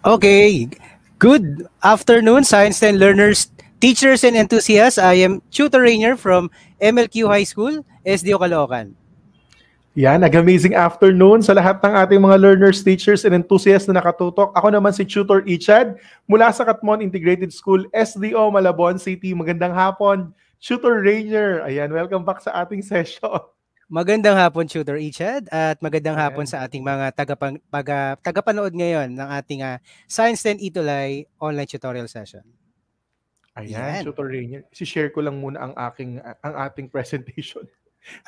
Okay. Good afternoon, Science 10 learners, teachers, and enthusiasts. I am Tutor Rainier from MLQ High School, SDO Caloocan. Yan, nag-amazing afternoon sa lahat ng ating mga learners, teachers, and enthusiasts na nakatutok. Ako naman si Tutor Ichad mula sa Katmon Integrated School, SDO Malabon City. Magandang hapon, Tutor Rainier. Ayan, welcome back sa ating session. Magandang hapon, Tutor Ichad, at magandang hapon Ayan. sa ating mga tagapanood ngayon ng ating Science 10 Itulay online tutorial session. Ayan, Ayan. Tutor Rainier. I-share ko lang muna ang ating presentation.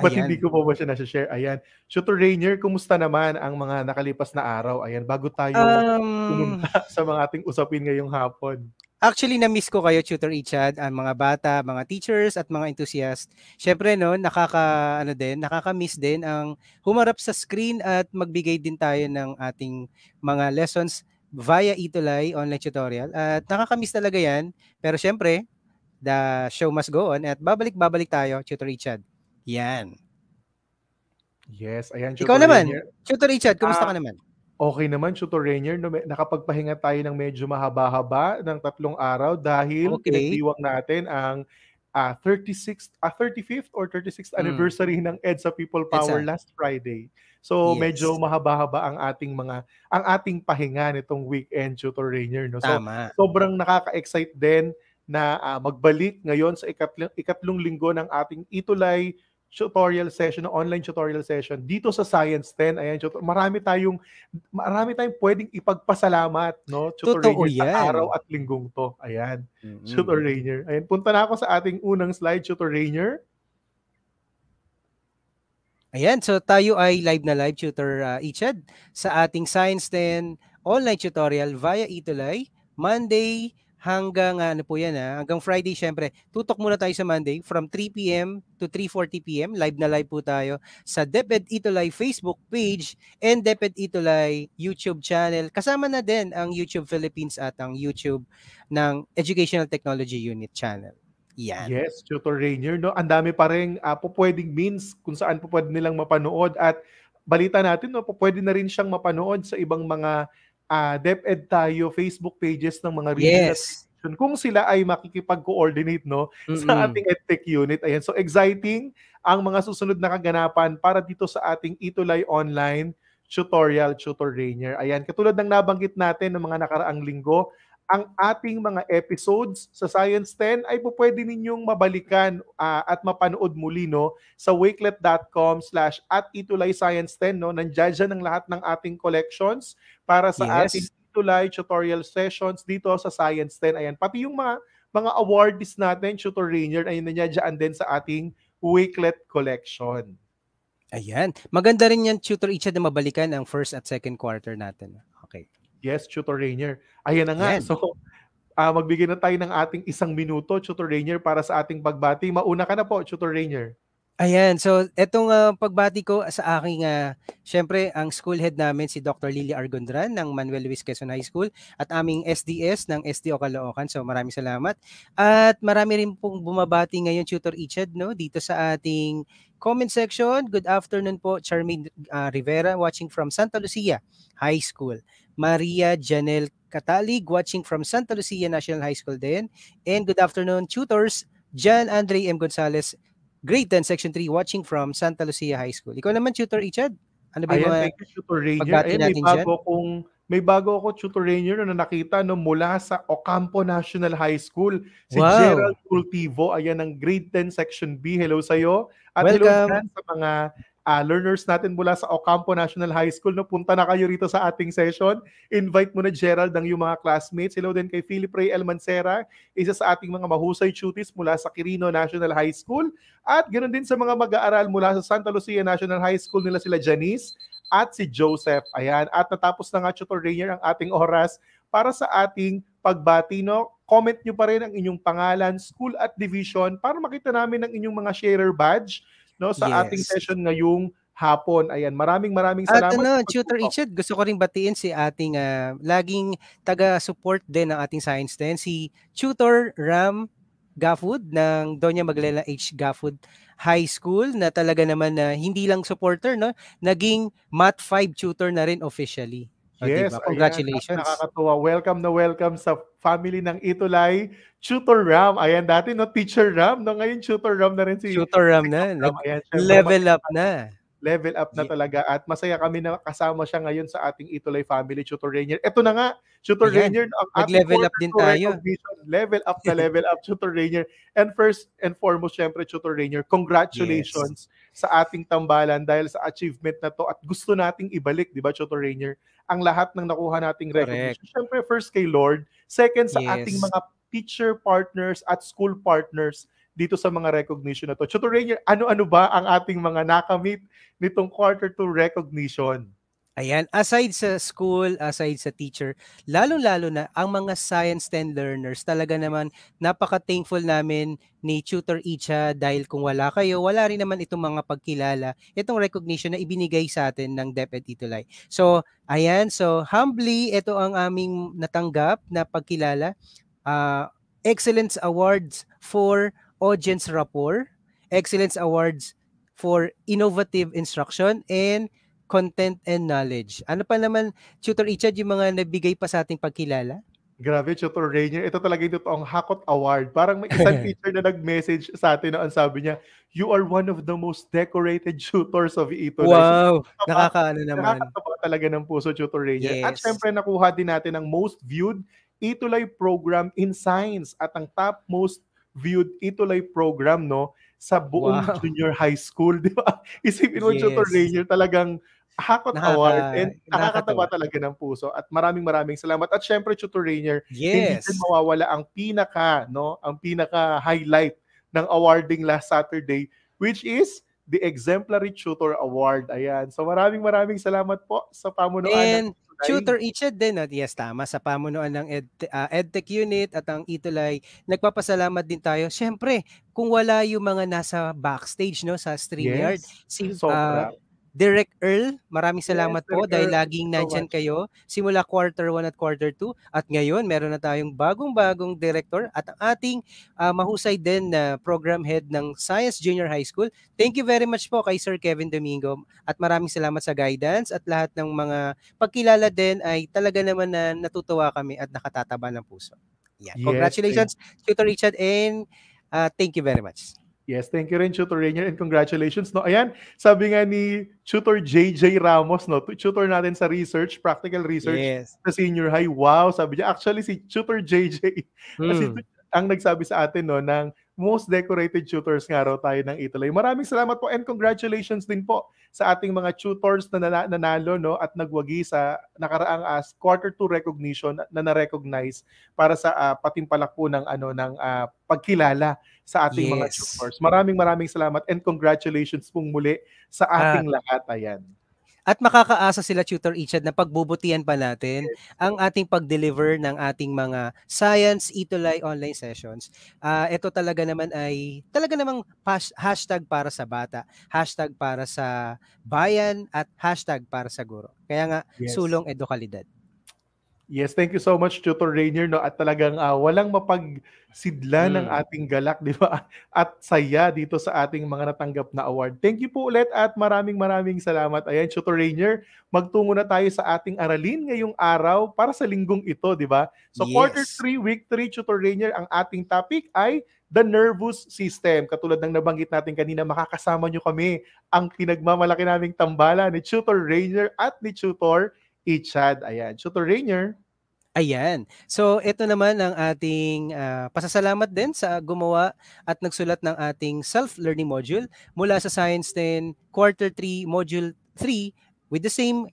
Ba't hindi ko pa ba siya nasa-share? Ayan. Tutor Rainier, kumusta naman ang mga nakalipas na araw? Ayan, bago tayo pumunta sa mga ating usapin ngayong hapon. Actually, na-miss ko kayo, Tutor Ichad, ang mga bata, mga teachers, at mga enthusiasts. Siyempre, no, nakaka-miss din ang humarap sa screen at magbigay din tayo ng ating mga lessons via Itulay online tutorial. At nakaka-miss talaga yan. Pero siyempre, the show must go on at babalik-babalik tayo, Tutor Ichad. Yan. Yes, ayan, Ikaw Tutor naman, Rainier. Tutor Ichad, kumusta ka naman? Okay naman, Tutor Rainier. No, nakapagpahinga tayo ng medyo mahaba-haba ng 3 araw dahil pinagdiwang natin ang 35th or 36th anniversary ng EDSA People Power last Friday. So medyo mahaba-haba ang ating pahinga nitong weekend, Tutor Rainier. No? So sobrang nakaka-excite din na magbalik ngayon sa ikatlong linggo ng ating Itulay tutorial session, online tutorial session dito sa Science 10. Ayan, marami tayong pwedeng ipagpasalamat, no? Tutor Rainier sa araw at linggong to. Ayan. Tutor Rainier. Ayan, punta na ako sa ating unang slide, Tutor Rainier. Ayan, so tayo ay live na live, Tutor Ichad, sa ating Science 10 online tutorial via Itulay, Monday hanggang hanggang Friday. Syempre, tutok muna tayo sa Monday from 3 p.m. to 3:40 p.m. Live na live po tayo sa DepEd Itulay Facebook page and DepEd Itulay YouTube channel. Kasama na din ang YouTube Philippines at ang YouTube ng Educational Technology Unit channel. Yan. Yes, Tutor Rainier, no? Ang dami pa rin pwedeng means kung saan po pwede nilang mapanood, at balita natin, no, pwede na rin siyang mapanood sa ibang mga DepEd tayo Facebook pages ng mga regional institution kung sila ay makikipag-coordinate, no, sa ating EdTech unit. Ayan, so exciting ang mga susunod na kaganapan para dito sa ating Itulay online tutorial, Tutor Rainier. Ayan, katulad ng nabanggit natin ng mga nakaraang linggo, ang ating mga episodes sa Science 10 ay pwede ninyong mabalikan at mapanood muli, no, sa wakelet.com/@itullayscience10, no. Nandiyan ang lahat ng ating collections para sa ating Itulay tutorial sessions dito sa Science 10. Ayan, pati yung mga awardees natin, Tutor Rainier, ay nandiyan din sa ating Wakelet collection. Ayan. Maganda rin yan, Tutor Ichad, na mabalikan ang first at second quarter natin. Okay. Yes, Tutor Rainier. Ayan na nga. So, magbigay na tayo ng ating 1 minuto, Tutor Rainier, para sa ating pagbati. Mauna ka na po, Tutor Rainier. Ayan. So, etong pagbati ko sa aking, syempre, ang school head namin, si Dr. Lily Argondran ng Manuel Luis Quezon High School, at aming SDS ng SDO Caloocan. So, maraming salamat. At marami rin pong bumabati ngayon, Tutor Ichad, no, dito sa ating comment section. Good afternoon po, Charmaine Rivera, watching from Santa Lucia High School. Maria Janel Katalig, watching from Santa Lucia National High School din. And good afternoon, tutors, John Andre M. Gonzalez, Grade 10, Section 3, watching from Santa Lucia High School. Ikaw naman, Tutor Ichad. Ano ba yung thank you, Tutor Rainier. May bago ako, Tutor Rainier, na nakita, no, mula sa Ocampo National High School. Si Gerald Cultivo, ayan, ng Grade 10 Section B. Hello sa'yo. At hello sa mga learners natin mula sa Ocampo National High School, no, punta na kayo rito sa ating session. Invite mo na, Gerald, ang iyong mga classmates. Hello din kay Philip Ray Almancera, isa sa ating mga mahusay tutis mula sa Quirino National High School. At ganoon din sa mga mag-aaral mula sa Santa Lucia National High School, nila sila Janice at si Joseph. Ayan, at natapos na nga, Tutor Rainier, ang ating oras para sa ating pagbati, no. Comment nyo pa rin ang inyong pangalan, school at division para makita namin ang inyong mga sharer badge, no, sa ating session ngayong hapon. Ayan, maraming salamat. At Tutor Ichad, gusto ko rin batiin si ating laging taga-support din ng ating Science 10, si Tutor Ram Gafood ng Doña Magdalena H. Gafood High School, na talaga naman na hindi lang supporter, no, naging Math 5 tutor na rin officially. Yes, diba? ayan. At Congratulations. nakakatuwa. Welcome na welcome sa family ng Itulay. Tutor Ram. Ayan, dati no, Teacher Ram. No, ngayon Tutor Ram na rin Shooter si Ram Kap na, Ram. Ayan, syempre nag-level masaya up na. level up na talaga at masaya kami na kasama siya ngayon sa ating Itulay family, Tutor Rainier. Ito na nga, Tutor Ayan, Rainier, ang ating nag-level up quarter din 2 tayo. recognition, level up na level up, Tutor Rainier. And first and foremost, syempre, Tutor Rainier, congratulations sa ating tambalan dahil sa achievement na to at gusto nating ibalik, di ba, Tutor Rainier, ang lahat ng nakuha nating Correct. recognition. Syempre, first kay Lord, second sa ating Yes. mga teacher partners at school partners dito sa mga recognition na to. Tutor Rainier, ano-ano ba ang ating mga nakamit nitong quarter 2 recognition? Ayan, aside sa school, aside sa teacher, lalong-lalo na ang mga Science 10 learners, talaga naman napaka-thankful namin ni Tutor Icha dahil kung wala kayo, wala rin naman itong mga pagkilala, itong recognition na ibinigay sa atin ng DepEd Itulay. So, ayan, so humbly, ito ang aming natanggap na pagkilala. Excellence Awards for Audience Rapport, Excellence Awards for Innovative Instruction, and Content and Knowledge. Ano pa naman, Tutor Ichad, yung mga nabigay pa sa ating pagkilala? Grabe, Tutor Rainier. Ito talaga yung totoong Hakot Award. Parang may isang teacher na nag-message sa atin na ang sabi niya, "You are one of the most decorated tutors of Itulay." Wow! Nakakaano naman. Nakakatawa talaga ng puso, Tutor Rainier. At Yes. syempre, nakuha din natin ang most viewed Itulay program in science at ang top most viewed Itulay program, no, sa buong Wow. junior high school, di ba? Isipin mo, Tutor Yes. Rainier, talagang Hakot Award and nakakatawa Nakakatawa. talaga ng puso at maraming salamat. At syempre, Tutor Rainier, hindi din Yes. mawawala ang pinaka-highlight ng awarding last Saturday, which is the Exemplary Tutor Award. Ayan. So maraming salamat po sa pamunuan ng And Tutor Ichad din, at yes, tama, sa pamunuan ng EdTech Unit at ang Itulay, nagpapasalamat din tayo. Siyempre, kung wala yung mga nasa backstage, no, sa StreamYard, Yes, si sobra. Direct Earl, maraming salamat Yes, po Direct dahil Earl, laging so nandyan much. kayo simula quarter 1 at quarter 2 at ngayon meron na tayong bagong director at ang ating mahusay din na program head ng Science Junior High School. Thank you very much po kay Sir Kevin Domingo at maraming salamat sa guidance at lahat ng mga pagkilala din ay talaga naman na natutuwa kami at nakatataba ng puso. Yeah. Yes, Congratulations, Tutor Richard, and thank you very much. Yes, thank you rin, Tutor Rainier, and congratulations. No, ayan, sabi nga ni Tutor JJ Ramos, no, tutor natin sa research, practical research Yes. sa senior high. Wow, sabi niya. Actually, si Tutor JJ, ang nagsabi sa atin, no, ng most decorated tutors nga raw tayo ng Itulay. Maraming salamat po and congratulations din po sa ating mga tutors na nanalo, no, at nagwagi sa nakaraang quarter 2 recognition na na-recognize para sa patimpalak po ng pagkilala sa ating mga tutors. Maraming salamat and congratulations pong muli sa ating lahat. Ayan. At makakaasa sila, Tutor Ichad, na pagbubutihan pa natin ang ating pag-deliver ng ating mga Science Itulay online sessions. Ito talaga naman ay talaga namang hashtag para sa bata, hashtag para sa bayan, at hashtag para sa guro. Kaya nga, sulong edukalidad. Yes, thank you so much, Tutor Rainier, no? At talagang walang mapagsidla ng ating galak, di ba? At saya dito sa ating mga natanggap na award. Thank you po ulit at maraming salamat. Ayan, Tutor Rainier, magtungo na tayo sa ating aralin ngayong araw para sa linggong ito, di ba? So quarter 3, week 3, Tutor Rainier, ang ating topic ay the nervous system. Katulad ng nabanggit natin kanina, makakasama nyo kami ang pinagmamalaki naming tambala ni Tutor Rainier at ni Tutor Ichad. Ayan, Tutor Rainier. Ayan. So, ito naman ang ating pasasalamat din sa gumawa at nagsulat ng ating self-learning module mula sa Science 10 Quarter 3 Module 3 with the same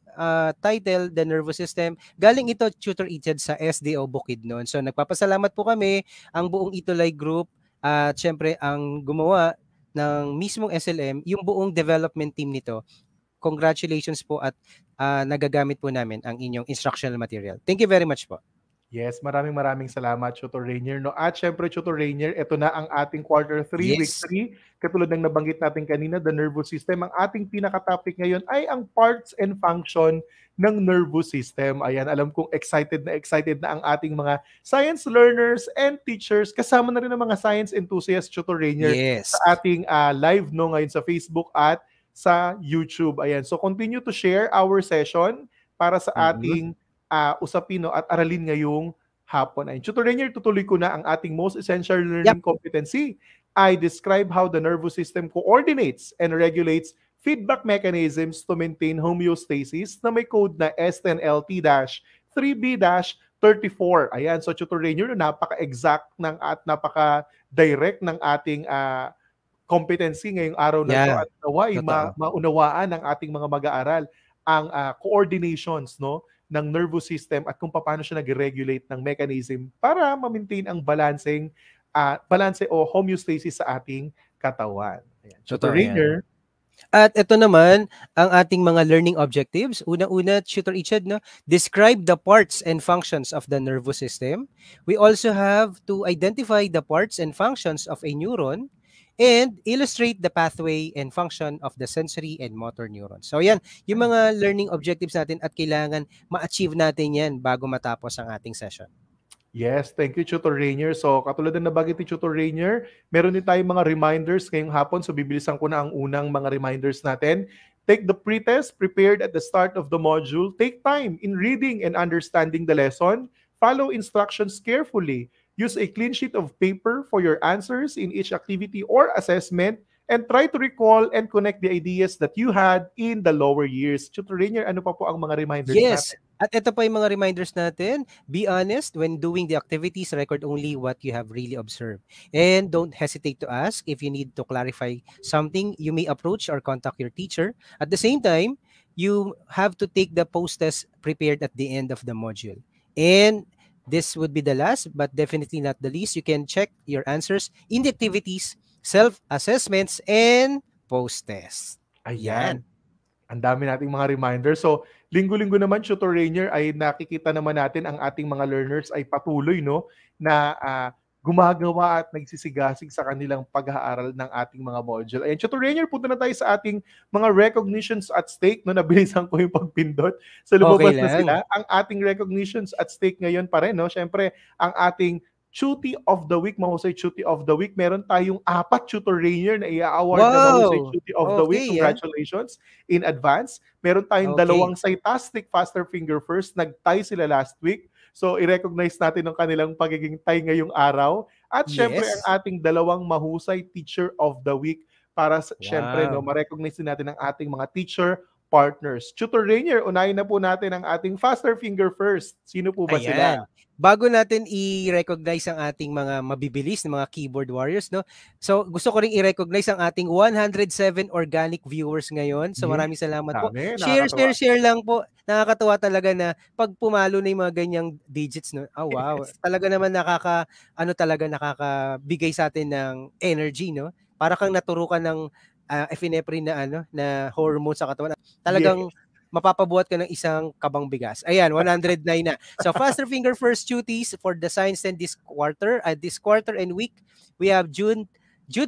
title, The Nervous System. Galing ito, Tutor Ichad, sa SDO Bukidnon. So, nagpapasalamat po kami, ang buong Itulay Group, at syempre, ang gumawa ng mismong SLM, yung buong development team nito. Congratulations po at nagagamit po namin ang inyong instructional material. Thank you very much po. Yes, maraming salamat, Tutor Rainier. No? At syempre, Tutor Rainier, ito na ang ating quarter 3, week 3. Katulad ng nabanggit natin kanina, the nervous system. Ang ating pinaka-topic ngayon ay ang parts and function ng nervous system. Ayan, alam kong excited na ang ating mga science learners and teachers. Kasama na rin ang mga science enthusiasts, Tutor Rainier, sa ating live no ngayon sa Facebook at sa YouTube. Ayan. So continue to share our session para sa ating usapin at aralin ngayong hapon. Ay, Tutor Rainier, tutuloy ko na ang ating most essential Yep. learning competency. I describe how the nervous system coordinates and regulates feedback mechanisms to maintain homeostasis na may code na S10LT-3B-34. Ayan, so Tutor Rainier, napaka-exact at napaka-direct ng ating competency ngayong araw na ito, at naway maunawaan ng ating mga mag-aaral ang coordinations ng nervous system at kung paano siya nag-regulate ng mechanism para ma-maintain ang balance o homeostasis sa ating katawan. Ayan. Tutor Rainier. At ito naman ang ating mga learning objectives. Una-una, Tutor Ichad, describe the parts and functions of the nervous system. We also have to identify the parts and functions of a neuron and illustrate the pathway and function of the sensory and motor neurons. So yan, yung mga learning objectives natin at kailangan ma-achieve natin yan bago matapos ang ating session. Yes, thank you, Tutor Rainier. So, katulad ng nabanggit ni Tutor Rainier, meron din tayong mga reminders ngayong hapon. So, bibilisan ko na ang unang mga reminders natin. Take the pretest prepared at the start of the module. Take time in reading and understanding the lesson. Follow instructions carefully. Use a clean sheet of paper for your answers in each activity or assessment, and try to recall and connect the ideas that you had in the lower years. Tutor Rainier, ano pa po ang mga reminders natin? At ito pa yung mga reminders natin. Be honest when doing the activities. Record only what you have really observed. And don't hesitate to ask if you need to clarify something. You may approach or contact your teacher. At the same time, you have to take the post-test prepared at the end of the module. And this would be the last, but definitely not the least. You can check your answers in the activities, self-assessments, and post-test. Ayan. Ang dami nating mga reminders. So, linggo-linggo naman, Tutor Rainier, ay nakikita naman natin ang ating mga learners ay patuloy na gumagawa at nagsisigasig sa kanilang pag-aaral ng ating mga module. Ayan, Tutor Rainier, punta na tayo sa ating mga recognitions at stake. Nabilisan ko yung pagpindot. So, lumabas na sila. Ang ating recognitions at stake ngayon pa rin. Siyempre, ang ating Tuty of the Week, Mahusay Tuty of the Week. Meron tayong 4 Tutor Rainier na i-award na Mahusay Tuty of the Week. Congratulations in advance. Meron tayong 2 Citastic Faster Finger First. Nag-tie sila last week. So, i-recognize natin ang kanilang pagiging tie ngayong araw. At syempre, ang ating 2 Mahusay Teacher of the Week para syempre ma-recognize natin ang ating mga teacher partners. Tutor Rainier, unahin na po natin ang ating Faster Finger First. Sino po ba sila? Bago natin i-recognize ang ating mga mabibilis na mga keyboard warriors, so gusto ko rin i-recognize ang ating 107 organic viewers ngayon. So maraming salamat po. Share lang po. Nakakatuwa talaga na pag pumalo na yung mga ganyang digits, oh wow. Talaga naman nakakabigay sa atin ng energy, Para kang naturukan ng epinephrine na hormone sa katawan. Talagang mapapabuhat ka ng isang kabang bigas. Ayan, 109 na. So, Faster Finger First Tuties for the Science and this quarter and week, we have Jude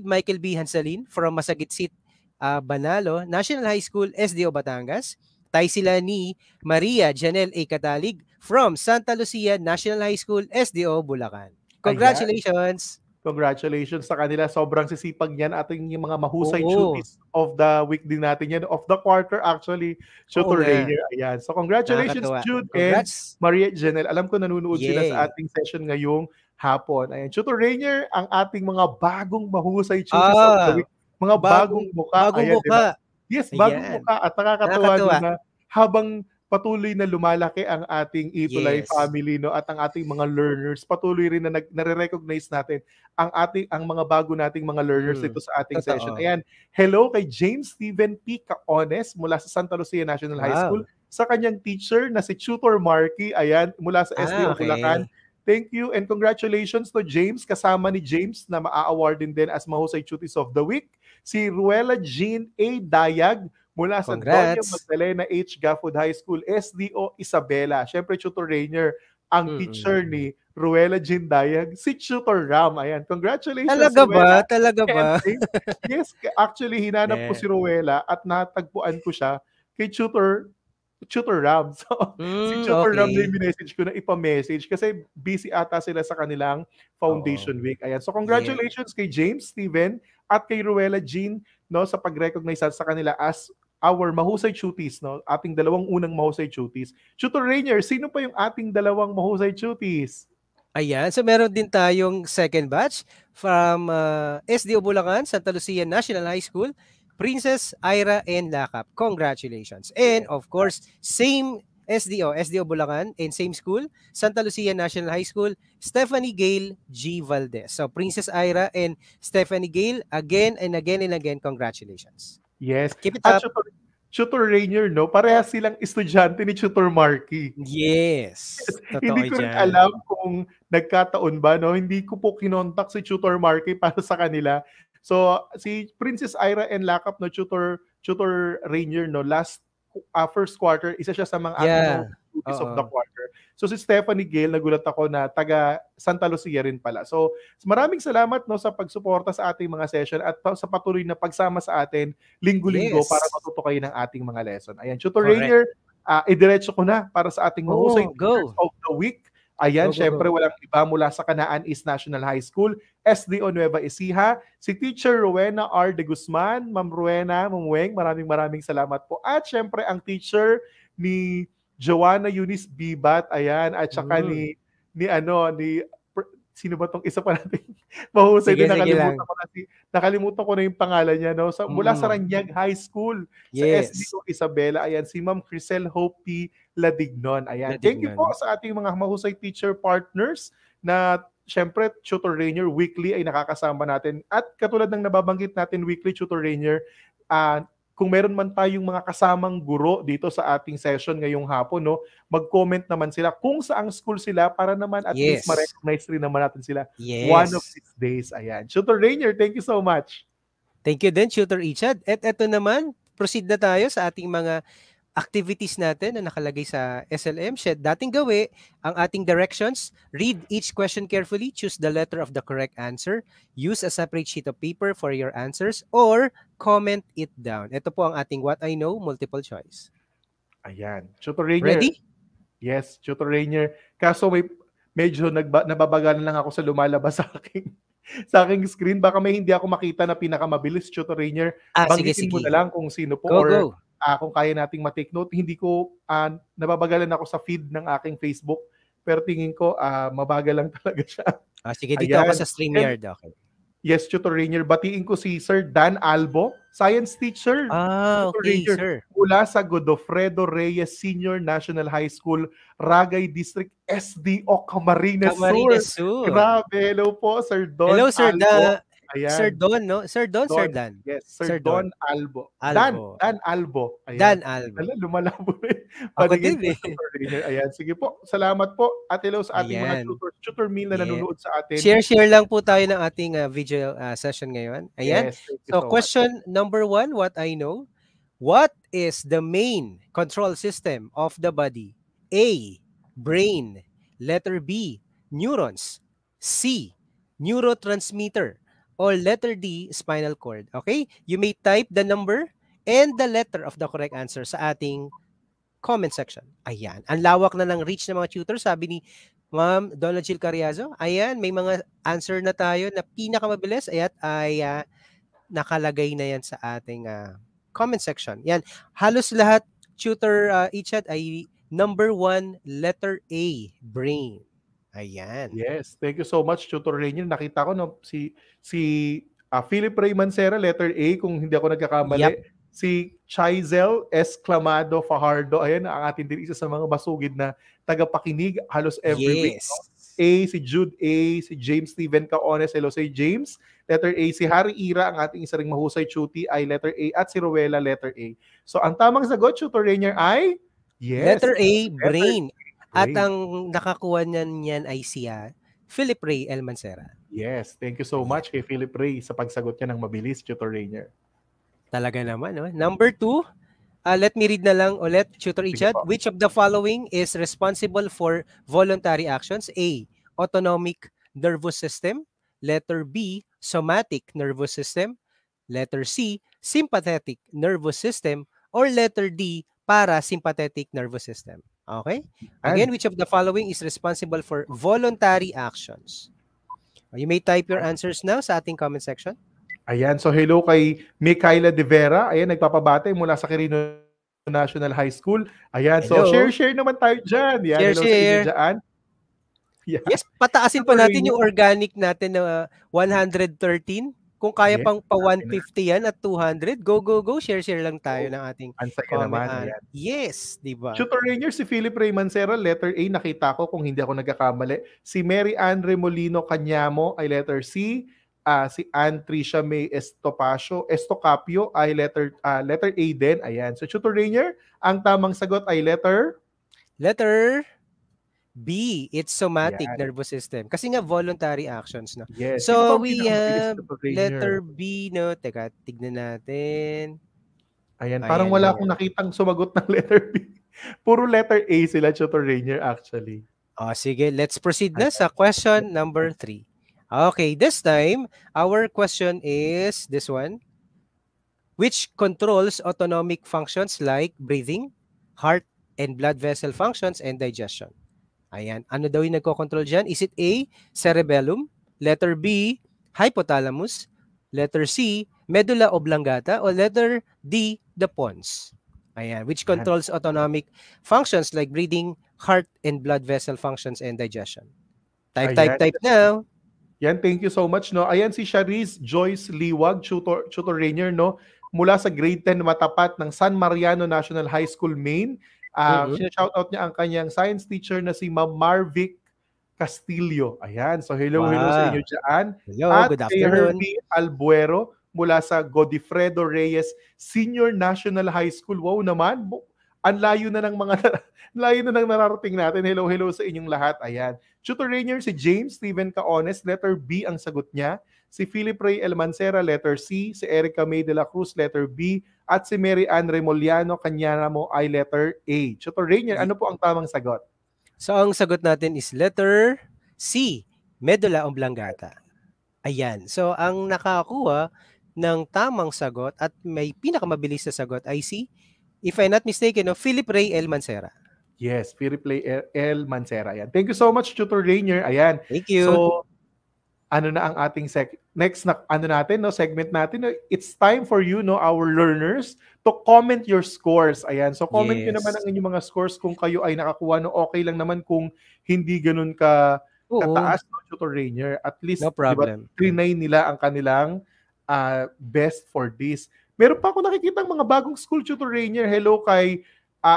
Michael B. Hansalin from Masagitsit, Banalo, National High School, SDO Batangas. Tay sila ni Maria Janelle A. Catalig from Santa Lucia National High School, SDO Bulacan. Congratulations! Congratulations sa kanila. Sobrang sisipag yan. Ating yung mga mahusay tuties of the week din natin yan. Of the quarter actually. Tutor Rainier. Ayan. So congratulations Jude and Maria Janelle. Alam ko nanonood sila sa ating session ngayong hapon. Ayan. Tutor Rainier, ang ating mga bagong mahusay tuties of the week. Mga bagong mukha. Bagong mukha. Diba? Yes, bagong mukha. At nakakatawa na habang patuloy na lumalaki ang ating Itulay family at ang ating mga learners, patuloy rin na nare-recognize natin ang mga bago nating mga learners dito sa ating session. Ayan, hello kay James Steven P. Caones mula sa Santa Lucia National High School, sa kanyang teacher na si Tutor Marky, ayan, mula sa SDO Bulacan. Thank you and congratulations to James. Kasama ni James na maa-awardin din as Mahusay Tuties of the Week, si Ruela Jean A. Dayag mula sa Doña Magdalena H. Gafford High School, SDO Isabela. Siyempre, Tutor Rainier, ang teacher ni Ruela Jean Dayag, si Tutor Ram. Ayan, congratulations. Talaga ba? Yes, actually, hinanap ko si Ruela at natagpuan ko siya kay Tutor Ram. So, si Tutor Ram na yung message ko na ipa-message kasi busy ata sila sa kanilang Foundation Week. Ayan. So, congratulations kay James Steven at kay Ruela Jean sa pag-recognize sa kanila as our mahusay tuties, no? Ating dalawang unang mahusay tuties. Tutor Rainier, sino pa yung ating dalawang mahusay tuties? Ayan, so meron din tayong second batch from SDO Bulacan, Santa Lucia National High School, Princess Ira and Lakap. Congratulations. And of course, same SDO Bulacan and same school, Santa Lucia National High School, Stephanie Gale G. Valdez. So Princess Ira and Stephanie Gale, again and again and again, congratulations. Yes. Keep it up. Tutor Rainier, no? Parehas silang estudyante ni Tutor Marky. Yes. Hindi ko rin alam kung nagkataon ba, no? Hindi ko po kinontak si Tutor Marky para sa kanila. So, si Princess Ira and Lakap, no, Tutor Rainier, no, first quarter, isa siya sa mga active duties of the quarter. So si Stephanie Gale, nagulat ako na taga Santa Lucia rin pala. So maraming salamat, no, sa pagsuporta sa ating mga session at sa patuloy na pagsama sa atin linggo-linggo para matuto kayo ng ating mga lesson. Ayan, Tutor Rainier, idiretso ko na para sa ating mahusay teachers of the week. Ayan, syempre walang iba mula sa Kanaan East National High School, SDO Nueva Ecija, si Teacher Rowena R. De Guzman. Ma'am Rowena, Ma'am Weng, maraming salamat po. At syempre ang teacher ni Joanna Eunice Bibat, ayan, at saka ni sino ba tong isa pa natin mahusay din, nakalimutan ko na yung pangalan niya, no? So, mula sa Ranyag High School, sa SDO Isabela, ayan, si Ma'am Crisel Hope P. Ladignon. Ayan. Thank you po sa ating mga mahusay teacher partners na syempre Tutor Rainier weekly ay nakakasama natin. At katulad ng nababanggit natin weekly, Tutor Rainier, kung meron man tayong mga kasamang guro dito sa ating session ngayong hapon, no, mag-comment naman sila kung saang school sila para naman at least ma-recognize rin naman natin sila one of these days. Ayan. Tutor Rainier, thank you so much. Thank you din, Tutor Ichad. At eto naman, proceed na tayo sa ating mga activities natin na nakalagay sa SLM. Dating gawi ang ating directions. Read each question carefully. Choose the letter of the correct answer. Use a separate sheet of paper for your answers or comment it down. Ito po ang ating What I Know multiple choice. Ayan. Tutor Rainier. Ready? Yes, Tutor Rainier. Kaso medyo nababagalan lang ako sa lumalabas sa aking screen. Baka may hindi ako makita na pinakamabilis, Tutor Rainier. Banggitin mo na lang kung sino po go. Kung kaya nating ma-take note. Hindi ko nababagalan ako sa feed ng aking Facebook, pero tingin ko mabagal lang talaga siya. Sige, dito ako sa StreamYard. Okay. Yes, Tutor Rainier. Batiin ko si Sir Dan Albo, science teacher. Okay, Rainier, sir. mula sa Godofredo Reyes Senior National High School, Ragay District, SDO Camarines Sur. Grabe. Hello po, Sir Don. Hello, Sir Albo. Ayan. Sir Don, no? Sir Dan? Yes, Sir Don Albo. Dan Albo. Ayan. Dan Albo. Lumalabo rin. Ako din eh. Ayan, sige po. Salamat po. At hello sa ating mga tutor meal na nanonood sa atin. Share lang po tayo ng ating video session ngayon. Ayan. Yes, so question number 1, what I know. What is the main control system of the body? A, brain. Letter B, neurons. C, neurotransmitter. Or letter D, spinal cord. Okay? You may type the number and the letter of the correct answer sa ating comment section. Ayan. Ang lawak na ng reach ng mga tutor. Sabi ni Ma'am Donna Jill Carriazo. Ayan, may mga answer na tayo na pinakamabilis. Ay nakalagay na yan sa ating comment section. Yan. Halos lahat, Tutor Ichad, ay number 1, letter A, brain. Ayan. Yes, thank you so much, Tutor Rainier. Nakita ko no, si Philip Ray Mancera, letter A, kung hindi ako nagkakamali. Yep. Si Chaizel S. Clamado Fajardo, ayan, ang ating din isa sa mga basugid na tagapakinig halos every week. No? A, si Jude A, si James Steven Caones, hello si James. Letter A, si Harry Ira, ang ating isa ring mahusay tuti ay letter A, at si Rowella, letter A. So, ang tamang sagot, Tutor Rainier, ay letter A, brain. At ang nakakuha niyan ay siya, Philip Ray L. Mancera. Yes, thank you so much kay Philip Ray sa pagsagot niya ng mabilis, Tutor Rainier. Talaga naman, no? Number 2, let me read na lang ulit, Tutor Ichad. Which of the following is responsible for voluntary actions? A, autonomic nervous system. Letter B, somatic nervous system. Letter C, sympathetic nervous system. Or letter D, parasympathetic nervous system. Okay? Again, which of the following is responsible for voluntary actions? You may type your answers now sa ating comment section. Ayan, so hello kay Micaela De Vera. Ayan, nagpapabate mula sa Quirino National High School. Ayan, so Hello. share naman tayo dyan. Yan, hello sa inyo Share. dyan. Yeah. Yes, pataasin pa natin yung organic natin na 113. Kung kaya pang pa 150 yan at 200, go. Share lang tayo ng ating comment. Yes, di ba? Tutor Rainier, si Philip Ray Mancera, letter A, nakita ko kung hindi ako nagkakamali. Si Mary Ann Remolino Cañamo ay letter C. Si Ann Tricia May Estocapio ay letter A din. Ayan. So Tutor Rainier, ang tamang sagot ay letter B, it's somatic nervous system. Kasi nga voluntary actions, no? Yes. So we have letter B, no? Teka, tignan natin. Ayan, parang wala akong nakitang sumagot ng letter B. Puro letter A sila, Tutor Rainier, actually. Sige, let's proceed na sa question number 3. Okay, this time, our question is this one. Which controls autonomic functions like breathing, heart, and blood vessel functions, and digestion? Ayan. Ano daw yung nagko-control dyan? Is it A, cerebellum? Letter B, hypothalamus? Letter C, medulla oblongata? O letter D, the pons? Ayan. Which controls autonomic functions like breathing, heart, and blood vessel functions, and digestion? Type now. Yan, thank you so much, no? Ayan si Sharice Joyce Liwag, Tutor Rainier, no? Mula sa grade 10 matapat ng San Mariano National High School, Maine. Shoutout niya ang kanyang science teacher na si Ma'am Marvic Castillo. Ayan. So hello sa inyo dyan. Hello, at good kay afternoon. Herbie Albuero mula sa Godifredo Reyes Senior National High School. Wow naman. Ang layo na ng nararating natin. Hello sa inyong lahat. Ayan. Tutor Rainier, si James Steven Caones, letter B ang sagot niya. Si Philip Ray El Mancera, letter C. Si Erica May de la Cruz, letter B. At si Mary Ann Remoliano Cañamo ay letter A. Tutor Rainier, ano po ang tamang sagot? So, ang sagot natin is letter C, medulla oblongata. Ayan. So, ang nakakuha ng tamang sagot at may pinakamabilis na sagot ay si, if I'm not mistaken, Philip Ray El Mancera. Yes, Philip Ray El Mancera. Ayan. Thank you so much, Tutor Rainier. Ayan. Thank you. So, ano na ang ating next na segment natin. It's time for you, our learners, to comment your scores. Ayan. So comment nyo naman ang inyong mga scores kung kayo ay nakakuha. Okay lang naman kung hindi ganun kataas, Tutor Rainier. At least, no problem. 3-9 nila ang kanilang best for this. Meron pa ako nakikita mga bagong school, Tutor Rainier. Hello kay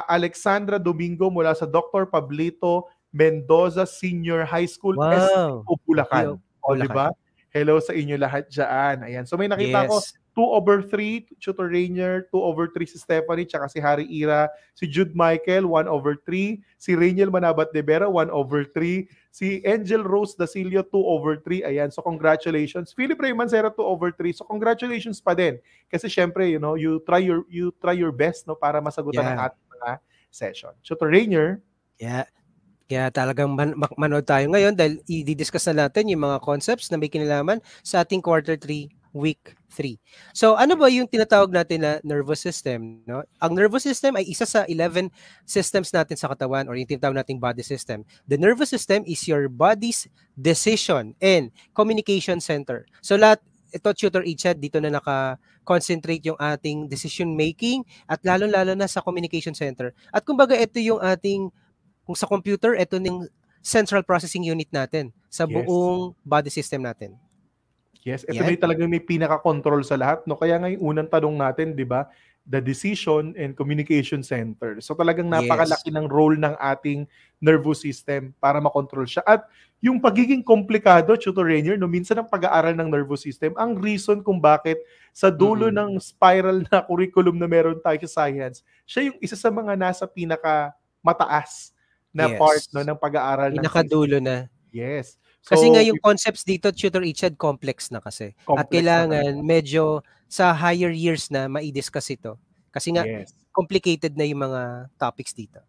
Alexandra Domingo mula sa Dr. Pablito Mendoza Senior High School, STO Bulacan. Diba? Hello sa inyo lahat dyan. Ayan. So may nakita ko 2/3, Tutor Rainier, 2/3 si Stephanie, tsaka si Harry Ira, si Jude Michael, 1/3, si Rainiel Manabat de Vera, 1/3, si Angel Rose Dasilio, 2/3. Ayan. So congratulations. Philip Ray Mancera, 2/3. So congratulations pa din. Kasi syempre, you try your best, no, para masagutan ang ating mga session. Tutor Rainier. Yeah. Kaya talagang manood tayo ngayon dahil i-discuss na natin yung mga concepts na may kinalaman sa ating quarter 3, week 3. So ano ba yung tinatawag natin na nervous system? No? Ang nervous system ay isa sa 11 systems natin sa katawan or yung tinatawag nating body system. The nervous system is your body's decision and communication center. So lahat, ito Tutor Ichad, dito na naka-concentrate yung ating decision making at lalo-lalo na sa communication center. At kumbaga ito yung ating, kung sa computer, ito yung central processing unit natin sa buong body system natin. Yes, ito may pinaka-control sa lahat, no? Kaya nga yung unang tanong natin, 'di ba? The decision and communication center. So talagang napakalaki ng role ng ating nervous system para makontrol siya. At yung pagiging komplikado, Tutor Rainier, no, minsan ang pag-aaral ng nervous system, ang reason kung bakit sa dulo ng spiral na curriculum na meron tayo sa science, siya yung isa sa mga nasa pinaka mataas na part, no, ng pag-aaral ng pinakadulo na. Yes. So, kasi nga yung concepts dito, Tutor Ichad, complex na kasi. At kailangan medyo sa higher years na mai-discuss ito. Kasi nga complicated na yung mga topics dito.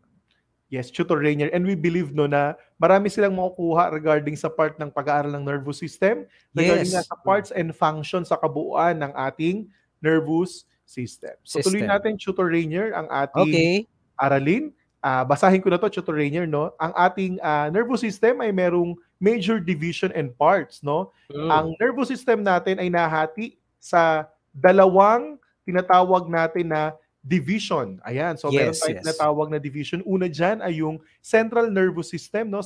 Yes, Tutor Rainier. And we believe, no, na marami silang makukuha regarding sa part ng pag-aaral ng nervous system, regarding nga sa parts and functions sa kabuuan ng ating nervous system. So tuloy natin, Tutor Rainier, ang ating aralin. Basahin ko na to, Tutor Rainier, no? Ang ating nervous system ay merong major division and parts, no? Ang nervous system natin ay nahati sa dalawang tinatawag natin na division. Ayan, so meron Yes, tayong yes. tinatawag na division. Una dyan ay yung central nervous system, no?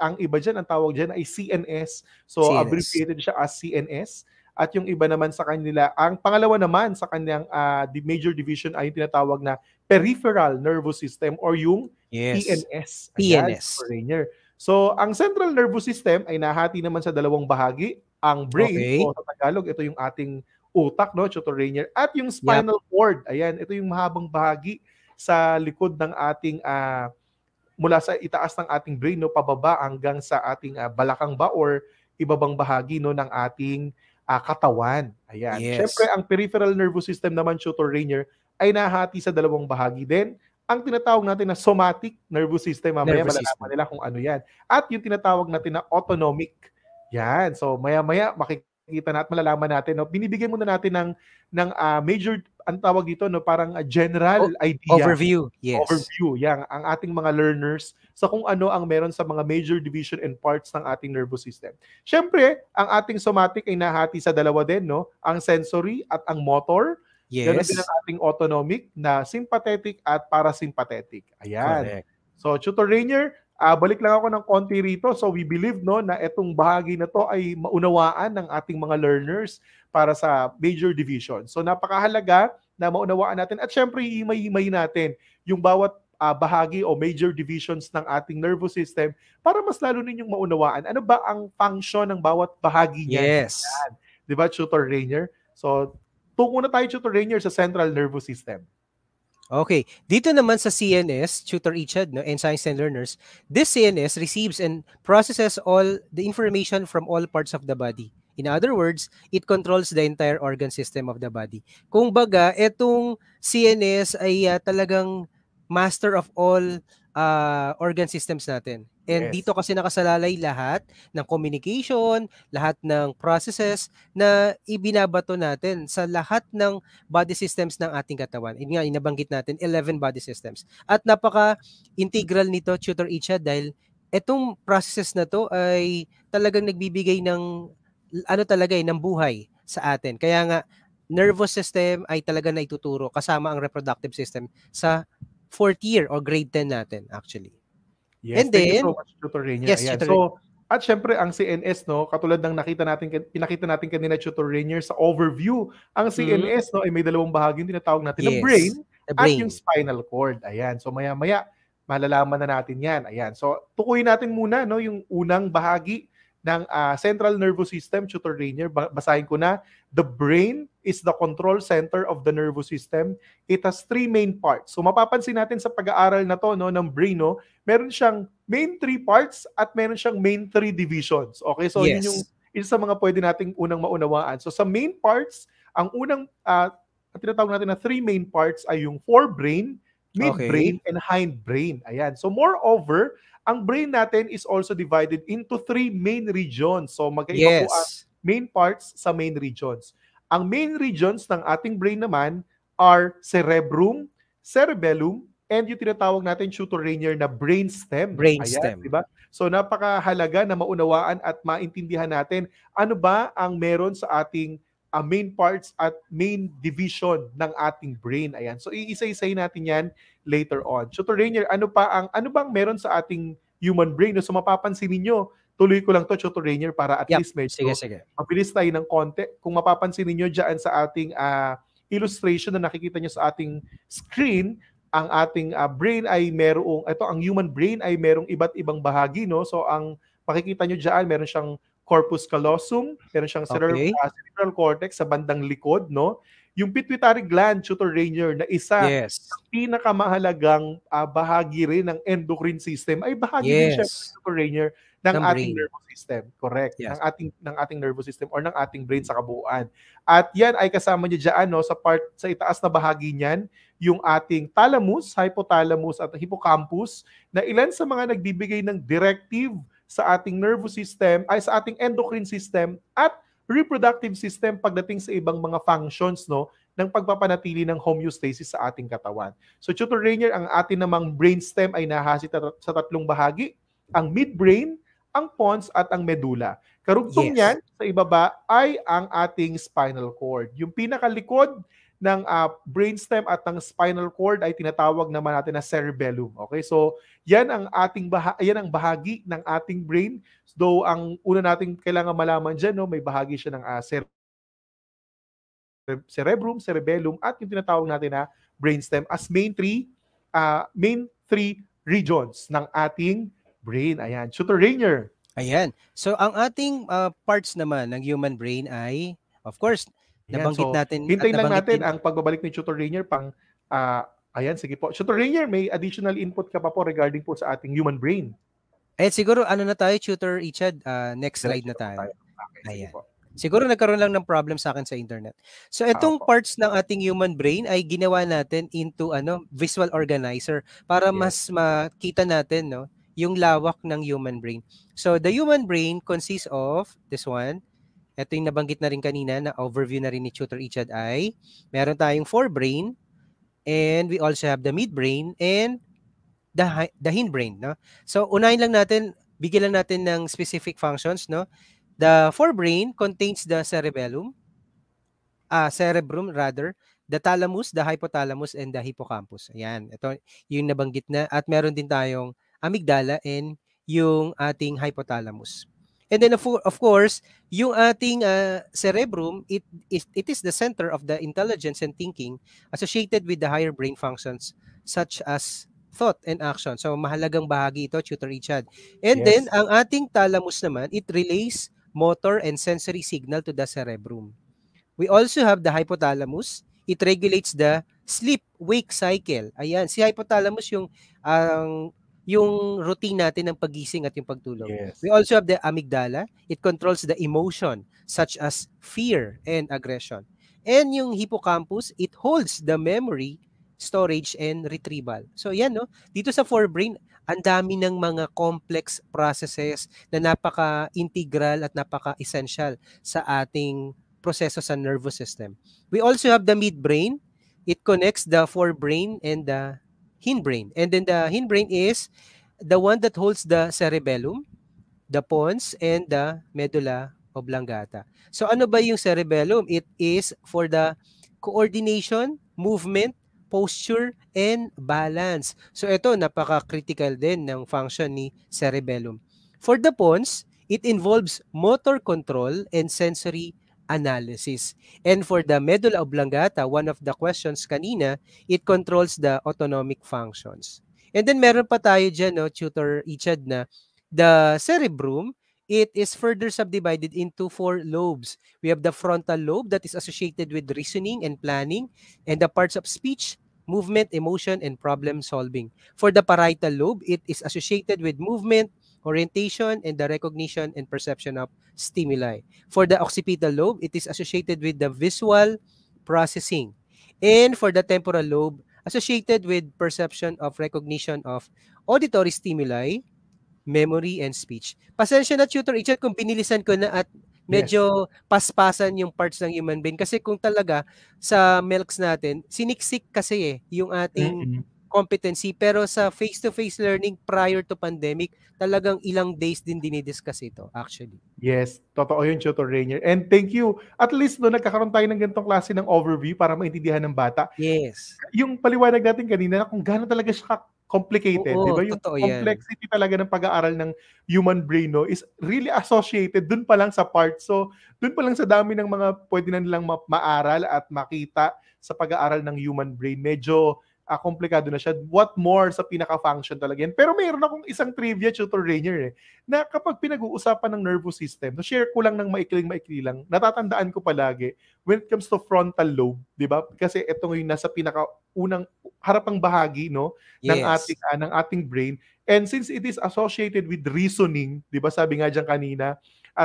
Ang iba dyan, ang tawag dyan ay CNS. So CNS. abbreviated siya as CNS. At yung iba naman sa kanila, ang pangalawa naman sa kanyang the major division ay yung tinatawag na peripheral nervous system or yung Yes. PNS. Ayan, PNS. Rainier. So, ang central nervous system ay nahati naman sa dalawang bahagi. Ang brain, Okay. o sa Tagalog, ito yung ating utak, no, Tutor Rainier, at yung Yep. spinal cord. Ayan, ito yung mahabang bahagi sa likod ng ating mula sa itaas ng ating brain, no, pababa hanggang sa ating balakang ba or ibabang bahagi, no, ng ating katawan. Ayan. Yes. Syempre, ang peripheral nervous system naman, Tutor Rainier, ay nahati sa dalawang bahagi din. Ang tinatawag natin na somatic nervous system, mamaya malalaman nila kung ano yan. At yung tinatawag natin na autonomic. Yan. So, maya-maya makikita natin, malalaman natin. No? Binibigyan muna natin ng major, ang tawag dito, no? Parang general idea. Overview. Yes. Overview. Yan. Ang ating mga learners sa kung ano ang meron sa mga major division and parts ng ating nervous system. Siyempre, ang ating somatic ay nahati sa dalawa din, no? Ang sensory at ang motor. Yes. Ganon din ang ating autonomic na sympathetic at parasympathetic. Ayan. Correct. So, Tutor Rainier, balik lang ako ng konti rito. So, we believe, no, na itong bahagi na to ay maunawaan ng ating mga learners para sa major division. So, napakahalaga na maunawaan natin at syempre, himay-himay natin yung bawat bahagi o major divisions ng ating nervous system para mas lalo ninyong maunawaan. Ano ba ang function ng bawat bahagi niyan? Yes. Yan. Diba, Tutor Rainier? So, tungo na tayo, Tutor Rainier, sa central nervous system. Okay. Dito naman sa CNS, Tutor Ichad, no, and Science and Learners, this CNS receives and processes all the information from all parts of the body. In other words, it controls the entire organ system of the body. Kung baga, itong CNS ay talagang master of all organ systems natin. And Yes. dito kasi nakasalalay lahat ng communication, lahat ng processes na ibinabato natin sa lahat ng body systems ng ating katawan. Yun nga, inabanggit natin, 11 body systems. At napaka-integral nito, Tutor Icha, dahil itong processes na to ay talagang nagbibigay ng ng buhay sa atin. Kaya nga, nervous system ay talaga na ituturo kasama ang reproductive system sa 4th year o grade 10 natin actually. Yes, and thank then, you so much, Tutor Rainier. Yes, Ayan. Tutor. So, at syempre, ang CNS, no, katulad ng pinakita natin kanina, Tutor Rainier, sa overview, ang CNS, no, ay may dalawang bahagi yung tinatawag natin na brain at yung spinal cord. Ayan. So, maya-maya, malalaman na natin yan. Ayan. So, tukuyin natin muna, no, yung unang bahagi ng central nervous system, Tutor Rainier. Basahin ko na. The brain is the control center of the nervous system. It has 3 main parts. So mapapansin natin sa pag-aaral na to, no, ng brain, no, meron siyang main 3 parts at meron siyang main 3 divisions. Okay? So yun yung isa sa mga pwede nating unang maunawaan. So sa main parts, ang unang tinatawag natin na 3 main parts ay yung forebrain, midbrain, and hindbrain. Ayan. So moreover, ang brain natin is also divided into 3 main regions. So magkaiba po ang main parts sa main regions. Ang main regions ng ating brain naman are cerebrum, cerebellum, and yung tinatawag natin, Tutor Rainier, na brainstem. Brainstem. Ayan, diba? So napakahalaga na maunawaan at maintindihan natin ano ba ang meron sa ating main parts at main division ng ating brain. Ayan. So iisa-isahin natin yan later on. Tutor Rainier, ano bang meron sa ating human brain? So mapapansin niyo, tuloy ko lang to, Tutor Rainier, para at least medyo mabilis tayo ng konti. Kung mapapansin niyo diyan sa ating illustration na nakikita niyo sa ating screen, ang ating brain ay ang human brain ay merong iba't ibang bahagi, no? So ang makikita niyo diyan, meron siyang corpus callosum, meron siyang cerebral cortex sa bandang likod, no? Yung pituitary gland, Tutor Rainier, na isa sa pinakamahalagang bahagi rin ng endocrine system, ay bahagi din siya, Tutor Rainier, ng ating nervous system. Correct. Ng ating nervous system or ng ating brain sa kabuuan. At yan ay kasama niya diyan, no, sa itaas na bahagi niyan, yung ating thalamus, hypothalamus at hippocampus, na ilan sa mga nagbibigay ng directive sa ating nervous system, ay sa ating endocrine system at reproductive system pagdating sa ibang mga functions, no, ng pagpapanatili ng homeostasis sa ating katawan. So, Tutor Rainier, ang ating namang brainstem ay nahasi sa 3 bahagi, ang midbrain, ang pons at ang medulla. Karugtong Yes. niyan, sa ibaba ay ang ating spinal cord. Yung pinakalikod ng brainstem at ng spinal cord ay tinatawag naman natin na cerebellum. Okay? So, yan ang yan ang bahagi ng ating brain. Though ang una nating kailangan malaman diyan, no, may bahagi siya ng cerebrum, cerebellum at yung tinatawag natin na brainstem as main three regions ng ating brain. Ayan. Tutor Rainier. Ayan. So ang ating parts naman ng human brain ay, of course, Ayan. nabanggit So, natin at hintayin lang nabanggit natin din. ang pagbabalik ni Tutor Rainier ayan, sige po. Tutor Rainier, may additional input ka pa po regarding po sa ating human brain. Siguro ano na tayo, Tutor Ichad, next slide na tayo. Okay, sige Ayan. po. Siguro nagkaroon lang ng problem sa akin sa internet. So itong parts ng ating human brain ay ginawa natin into visual organizer para mas makita natin yung lawak ng human brain. So the human brain consists of this one. Ito yung nabanggit na rin kanina na overview na rin ni Tutor Ichad ay meron tayong forebrain and we also have the midbrain and the hindbrain, no? So unahin lang natin, bigyan lang natin ng specific functions, no? The forebrain contains the cerebrum rather, the thalamus, the hypothalamus, and the hippocampus. Ayan, ito yung nabanggit na. At meron din tayong amygdala and yung ating hypothalamus. And then of course, yung ating cerebrum, it is the center of the intelligence and thinking associated with the higher brain functions such as thought and action. So mahalagang bahagi ito, Tutor Richard. And then ang ating thalamus naman, it relays motor and sensory signal to the cerebrum. We also have the hypothalamus. It regulates the sleep-wake cycle. Ayan, si hypothalamus yung routine natin ng pagising at yung pagtulog. Yes. We also have the amygdala. It controls the emotion such as fear and aggression. And yung hippocampus, it holds the memory, storage, and retrieval. So yan, no? Dito sa forebrain, ang dami ng mga complex processes na napaka-integral at napaka-essential sa ating proseso sa nervous system. We also have the midbrain. It connects the forebrain and the hindbrain. And then the hindbrain is the one that holds the cerebellum, the pons, and the medulla oblongata. So ano ba yung cerebellum? It is for the coordination, movement, posture, and balance. So ito, napaka-critical din ng function ni cerebellum. For the pons, it involves motor control and sensory analysis. And for the medulla oblongata, one of the questions kanina, it controls the autonomic functions. And then meron pa tayo dyan, Tutor Ichad, na the cerebrum, it is further subdivided into 4 lobes. We have the frontal lobe that is associated with reasoning and planning, and the parts of speech, movement, emotion, and problem solving. For the parietal lobe, it is associated with movement, orientation, and the recognition and perception of stimuli. For the occipital lobe, it is associated with the visual processing. And for the temporal lobe, associated with perception of recognition of auditory stimuli, memory, and speech. Pasensya na, Tutor Richard, kung binilisan ko na at medyo paspasan yung parts ng human brain. Kasi kung talaga sa MELCs natin, siniksik kasi yung ating competency. Pero sa face-to-face learning prior to pandemic, talagang ilang days din dinidiscuss ito actually. Yes, totoo yun, Tutor Rainier. And thank you. At least nagkakaroon tayo ng ganitong klase ng overview para maintindihan ng bata. Yes. Yung paliwanag natin kanina kung gaano talaga siya complicated, di ba? Yung complexity talaga ng pag-aaral ng human brain is really associated dun pa lang sa parts. So, dun pa lang sa dami ng mga pwede na nilang maaral at makita sa pag-aaral ng human brain. Medyo komplikado na siya. What more sa pinaka-function talaga yan. Pero mayroon akong isang trivia, Tutor Rainier, na kapag pinag-uusapan ng nervous system, share ko lang ng maikling lang, natatandaan ko palagi, when it comes to frontal lobe, di ba? Kasi ito yung nasa pinaka-unang harapang bahagi, no, ng ating brain. And since it is associated with reasoning, di ba, sabi nga dyan kanina,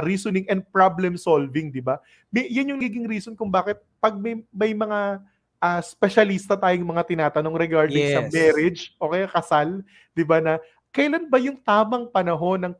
reasoning and problem solving, di ba? Yan yung naging reason kung bakit pag may mga specialista tayong mga tinatanong regarding sa marriage o kaya kasal, 'di ba, na kailan ba yung tamang panahon ng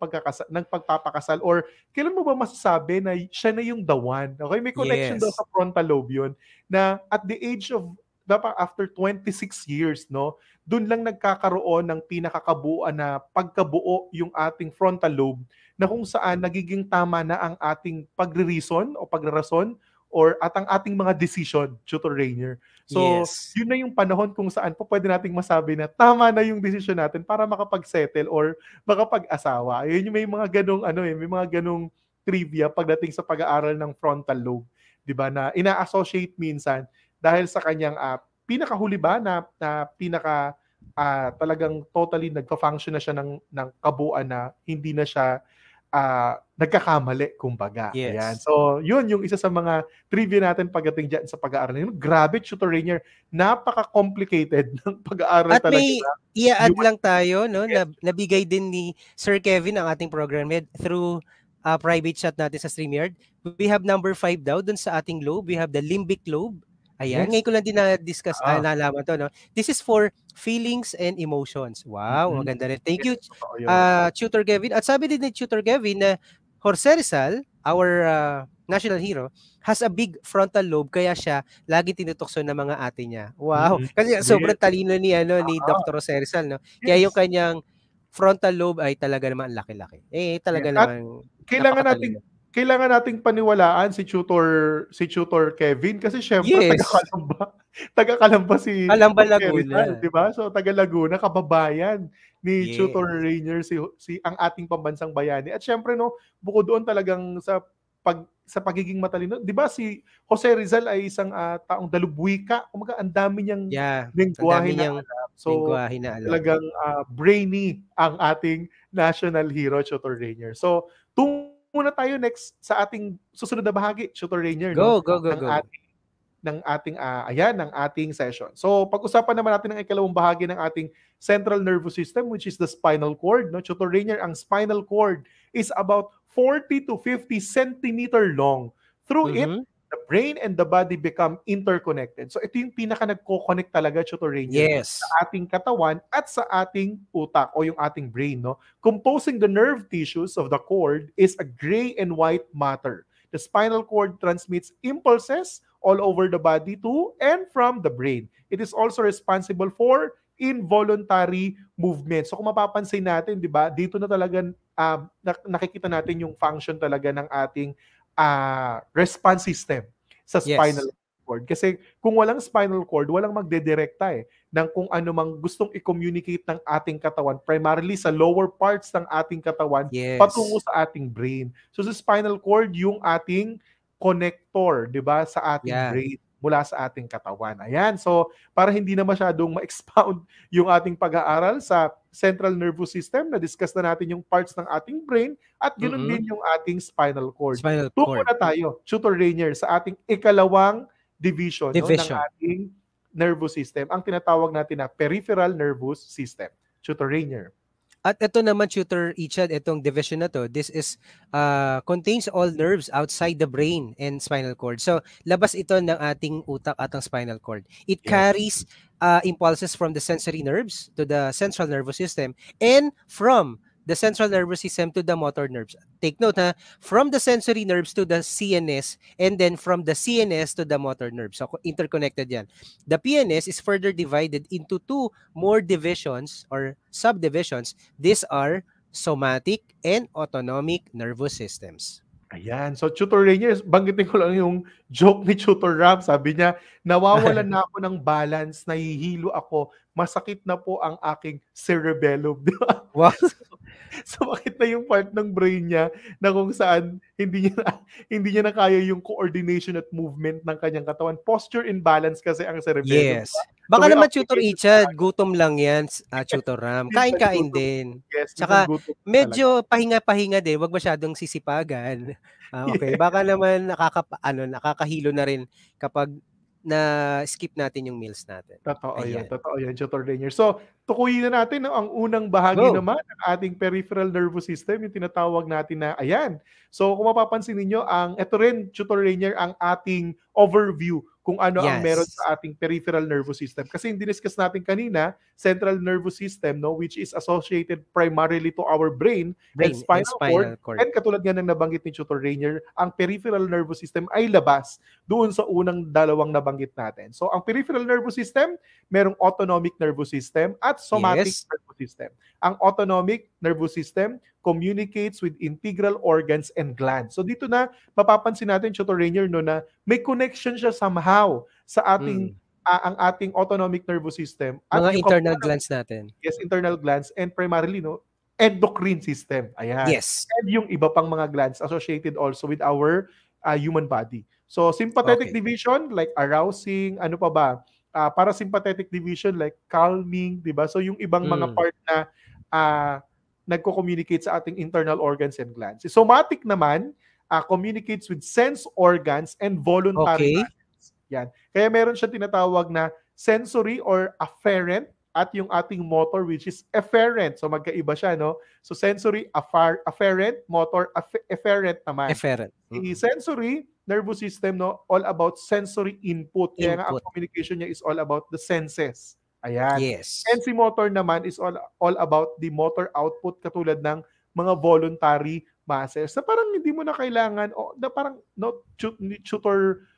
pagpapakasal or kailan mo ba masasabi na siya na yung the one? Okay, may connection daw sa frontal lobe yun na at the age of dapat after 26 years, no, doon lang nagkakaroon ng pinakakabuuan na pagkabuo yung ating frontal lobe na kung saan nagiging tama na ang ating pagre-reason o pagrarason or at ang ating mga decision, Tutor Rainier. So, Yes. yun na yung panahon kung saan po pwede nating masabi na tama na yung decision natin para makapag-settle or makapag-asawa. Yun yung may mga ganong may mga ganong trivia pagdating sa pag-aaral ng frontal lobe, 'di ba? Na ina-associate minsan dahil sa kanyang pinakahuli ba na pinaka talagang totally nagfa-function na siya ng kabuuan na hindi na siya nagkakamali, kumbaga. Yes. Ayan. So, yun yung isa sa mga trivia natin pagdating dyan sa pag-aaral. Yun, grabe, Tutor Rainier. Napaka-complicated ng pag-aaral At talaga. may i-add lang tayo, no, na nabigay din ni Sir Kevin ang ating program head through private chat natin sa StreamYard. We have number 5 daw dun sa ating lobe. We have the limbic lobe. Ayan, ngayon ko lang din na-discuss, nalaman to, no? This is for feelings and emotions. Wow, maganda rin. Thank you, Tutor Kevin. At sabi din ni Tutor Kevin na Jose Rizal, our national hero, has a big frontal lobe kaya siya lagi tinutokso ng mga ate niya. Wow. Kasi sobrang talino ni Dr. Jose Rizal, no? Kaya yung kanyang frontal lobe ay talaga naman laki-laki. Talaga naman kailangan nating paniwalaan si Tutor Kevin kasi syempre taga Calamba si Calamba, Laguna, 'di ba? So taga Laguna, kababayan ni Tutor Rainier si ang ating pambansang bayani. At syempre, no, bukod doon talagang sa pagiging matalino, 'di ba si Jose Rizal ay isang taong dalubwika, kumaga ang dami niyang lengguwahe na alam. So talagang brainy ang ating national hero, Tutor Rainier. So muna tayo next sa ating susunod na bahagi, Tutor Rainier, go. ng ating session. So, pag-usapan naman natin ang ikalawang bahagi ng ating central nervous system, which is the spinal cord, no? Tutor Rainier, ang spinal cord is about 40 to 50 centimeter long. Through it, the brain and the body become interconnected. So, ito yung pinaka nagko-connect talaga, Tutor Rainier, sa ating katawan at sa ating utak o yung ating brain, no? Composing the nerve tissues of the cord is a gray and white matter. The spinal cord transmits impulses all over the body to and from the brain. It is also responsible for involuntary movement. So kung mapapansin natin, 'di ba, dito na talaga nakikita natin yung function talaga ng ating response system sa spinal cord. Kasi kung walang spinal cord, walang magdedirekta ng kung ano mang gustong i-communicate ng ating katawan, primarily sa lower parts ng ating katawan, patungo sa ating brain. So sa spinal cord, yung ating connector, 'di ba, sa ating brain mula sa ating katawan. Ayan. So, para hindi na masyadong ma-expound yung ating pag-aaral sa central nervous system, na-discuss na natin yung parts ng ating brain at ganoon din yung ating spinal cord. Tungo na tayo, Tutor Rainier, sa ating ikalawang division. No, ng ating nervous system, ang tinatawag natin na peripheral nervous system. Tutor Rainier. At ito naman, Tutor Ichad, itong division na to, this is contains all nerves outside the brain and spinal cord. So, labas ito ng ating utak at ang spinal cord. It carries impulses from the sensory nerves to the central nervous system and from the central nervous system to the motor nerves. Take note, from the sensory nerves to the CNS and then from the CNS to the motor nerves. So, interconnected yan. The PNS is further divided into two more divisions or subdivisions. These are somatic and autonomic nervous systems. Ayan. So, Tutor Rainier, banggitin ko lang yung joke ni Tutor Ram. Sabi niya, nawawalan na ako ng balance, nahihilo ako, masakit na po ang aking cerebellum. Di ba? Wow. So, bakit na yung part ng brain niya na kung saan hindi niya na kaya yung coordination at movement ng kanyang katawan. Posture imbalance kasi ang cerebellum. Yes. Baka naman, Tutor Ichad, gutom lang yan, Tutor Ram. Kain-kain din. Tsaka medyo pahinga-pahinga din, wag masyadong sisipagan. Okay, baka naman nakakahilo na rin kapag na skip natin yung meals natin. Totoo yan, Tutor Rainier. So, tukuyin na natin ang unang bahagi naman ng ating peripheral nervous system, yung tinatawag natin na, ayan. So, kung mapapansin ninyo, ito rin, Tutor Rainier, ang ating overview kung ano ang meron sa ating peripheral nervous system. Kasi yung diniscuss natin kanina, central nervous system, no, which is associated primarily to our brain and spinal cord. And katulad nga ng nabanggit ni Tutor Rainier, ang peripheral nervous system ay labas doon sa unang dalawang nabanggit natin. So ang peripheral nervous system, merong autonomic nervous system at somatic nervous system. Ang autonomic nervous system communicates with integral organs and glands. So dito na mapapansin natin, Tutor Rainier, no, na may connection siya somehow sa ating ang ating autonomic nervous system at mga yung internal glands natin. Yes, internal glands and primarily endocrine system. Ayan. Yes. And yung iba pang mga glands associated also with our human body. So sympathetic division like arousing, ano pa ba? Parasympathetic division like calming, 'di ba? So yung ibang mga part na nagko-communicate sa ating internal organs and glands. Si somatic naman communicates with sense organs and voluntary muscles. Yan. Kaya meron siya tinatawag na sensory or afferent at yung ating motor which is efferent. So magkaiba siya, no? So sensory afferent, motor efferent naman. Efferent. Sensory nervous system, no, all about sensory input. Kaya nga ang communication niya is all about the senses. Ayan. Yes. And si motor naman is all about the motor output katulad ng mga voluntary muscles. Na parang hindi mo na kailangan na parang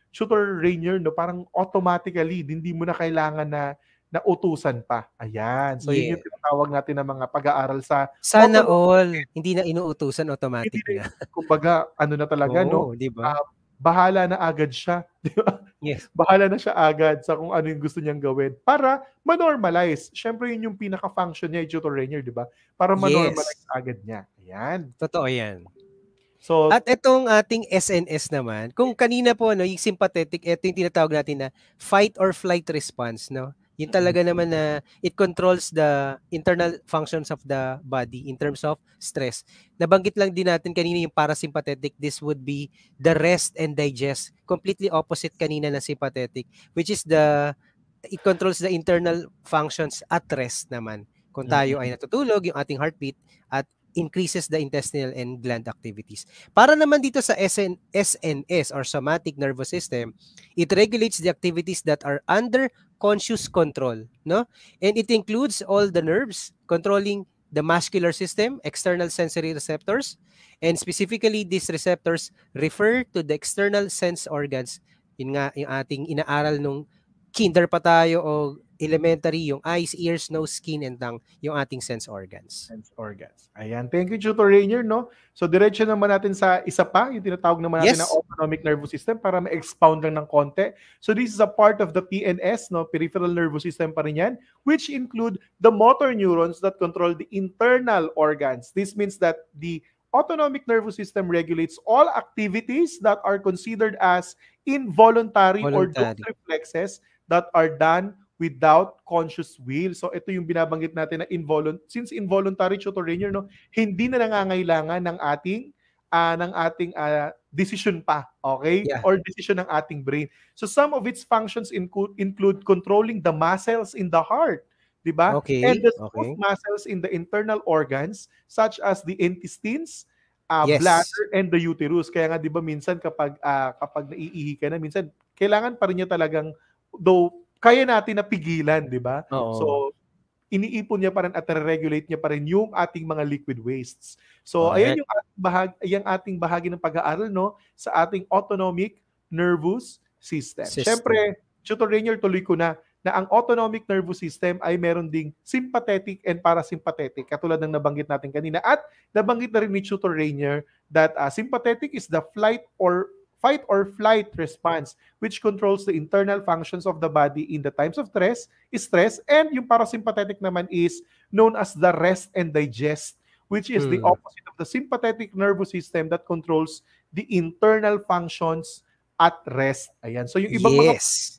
Tutor Rainier, no, parang automatically hindi mo na kailangan na utusan pa. Ayan. So yun yung tinatawag natin ng mga pag-aaral sa sana all hindi na inuutusan, automatic na. Kumbaga ano na talaga, no? Di ba? Bahala na agad siya, di ba? Yes. Bahala na siya agad sa kung ano yung gusto niyang gawin para ma-normalize. Syempre yun yung pinaka-function niya, Tutor Rainier, di ba? Para ma-normalize agad niya. Ayan. Totoo yan. So, at itong ating SNS naman, kung kanina po, no, yung sympathetic, ito yung tinatawag natin na fight or flight response, no? Yun talaga naman na it controls the internal functions of the body in terms of stress. Nabanggit lang din natin kanina yung parasympathetic. This would be the rest and digest. Completely opposite kanina ng sympathetic, which is it controls the internal functions at rest naman. Kung tayo ay natutulog, yung ating heartbeat at increases the intestinal and gland activities. Para naman dito sa SNS or somatic nervous system, it regulates the activities that are under conscious control, no? And it includes all the nerves controlling the muscular system, external sensory receptors, and specifically these receptors refer to the external sense organs. Yun nga yung ating inaaral nung kinder pa tayo o elementary, yung eyes, ears, nose, skin, and tongue, yung ating sense organs. Sense organs. Ayan. Thank you, Tutor Rainier, no? So, diretso naman natin sa isa pa, yung tinatawag naman natin na autonomic nervous system para ma-expound lang ng konti. So, this is a part of the PNS, no? Peripheral nervous system pa rin yan, which include the motor neurons that control the internal organs. This means that the autonomic nervous system regulates all activities that are considered as involuntary or those reflexes that are done without conscious will. So ito yung binabanggit natin na since involuntary, Tutor Rainier, no, hindi na nangangailangan ng ating decision pa, okay? Yeah. Or decision ng ating brain. So some of its functions include controlling the muscles in the heart, di ba? Okay. And the smooth muscles in the internal organs such as the intestines, bladder, and the uterus. Kaya nga, di ba, minsan kapag naiihi ka na, minsan kailangan pa rin niya talagang, though kaya natin na pigilan, di ba? So, iniipon niya pa rin at regulate niya pa rin yung ating mga liquid wastes. So, ayan yung ating bahagi ng pag-aaral, no, sa ating autonomic nervous system. Siyempre, Tutor Rainier, tuloy ko na ang autonomic nervous system ay meron ding sympathetic and parasympathetic, katulad ng nabanggit natin kanina. At nabanggit na rin ni Tutor Rainier that sympathetic is the fight or flight response, which controls the internal functions of the body in the times of stress, and yung parasympathetic naman is known as the rest and digest, which is the opposite of the sympathetic nervous system that controls the internal functions at rest. Ayan. So yung ibang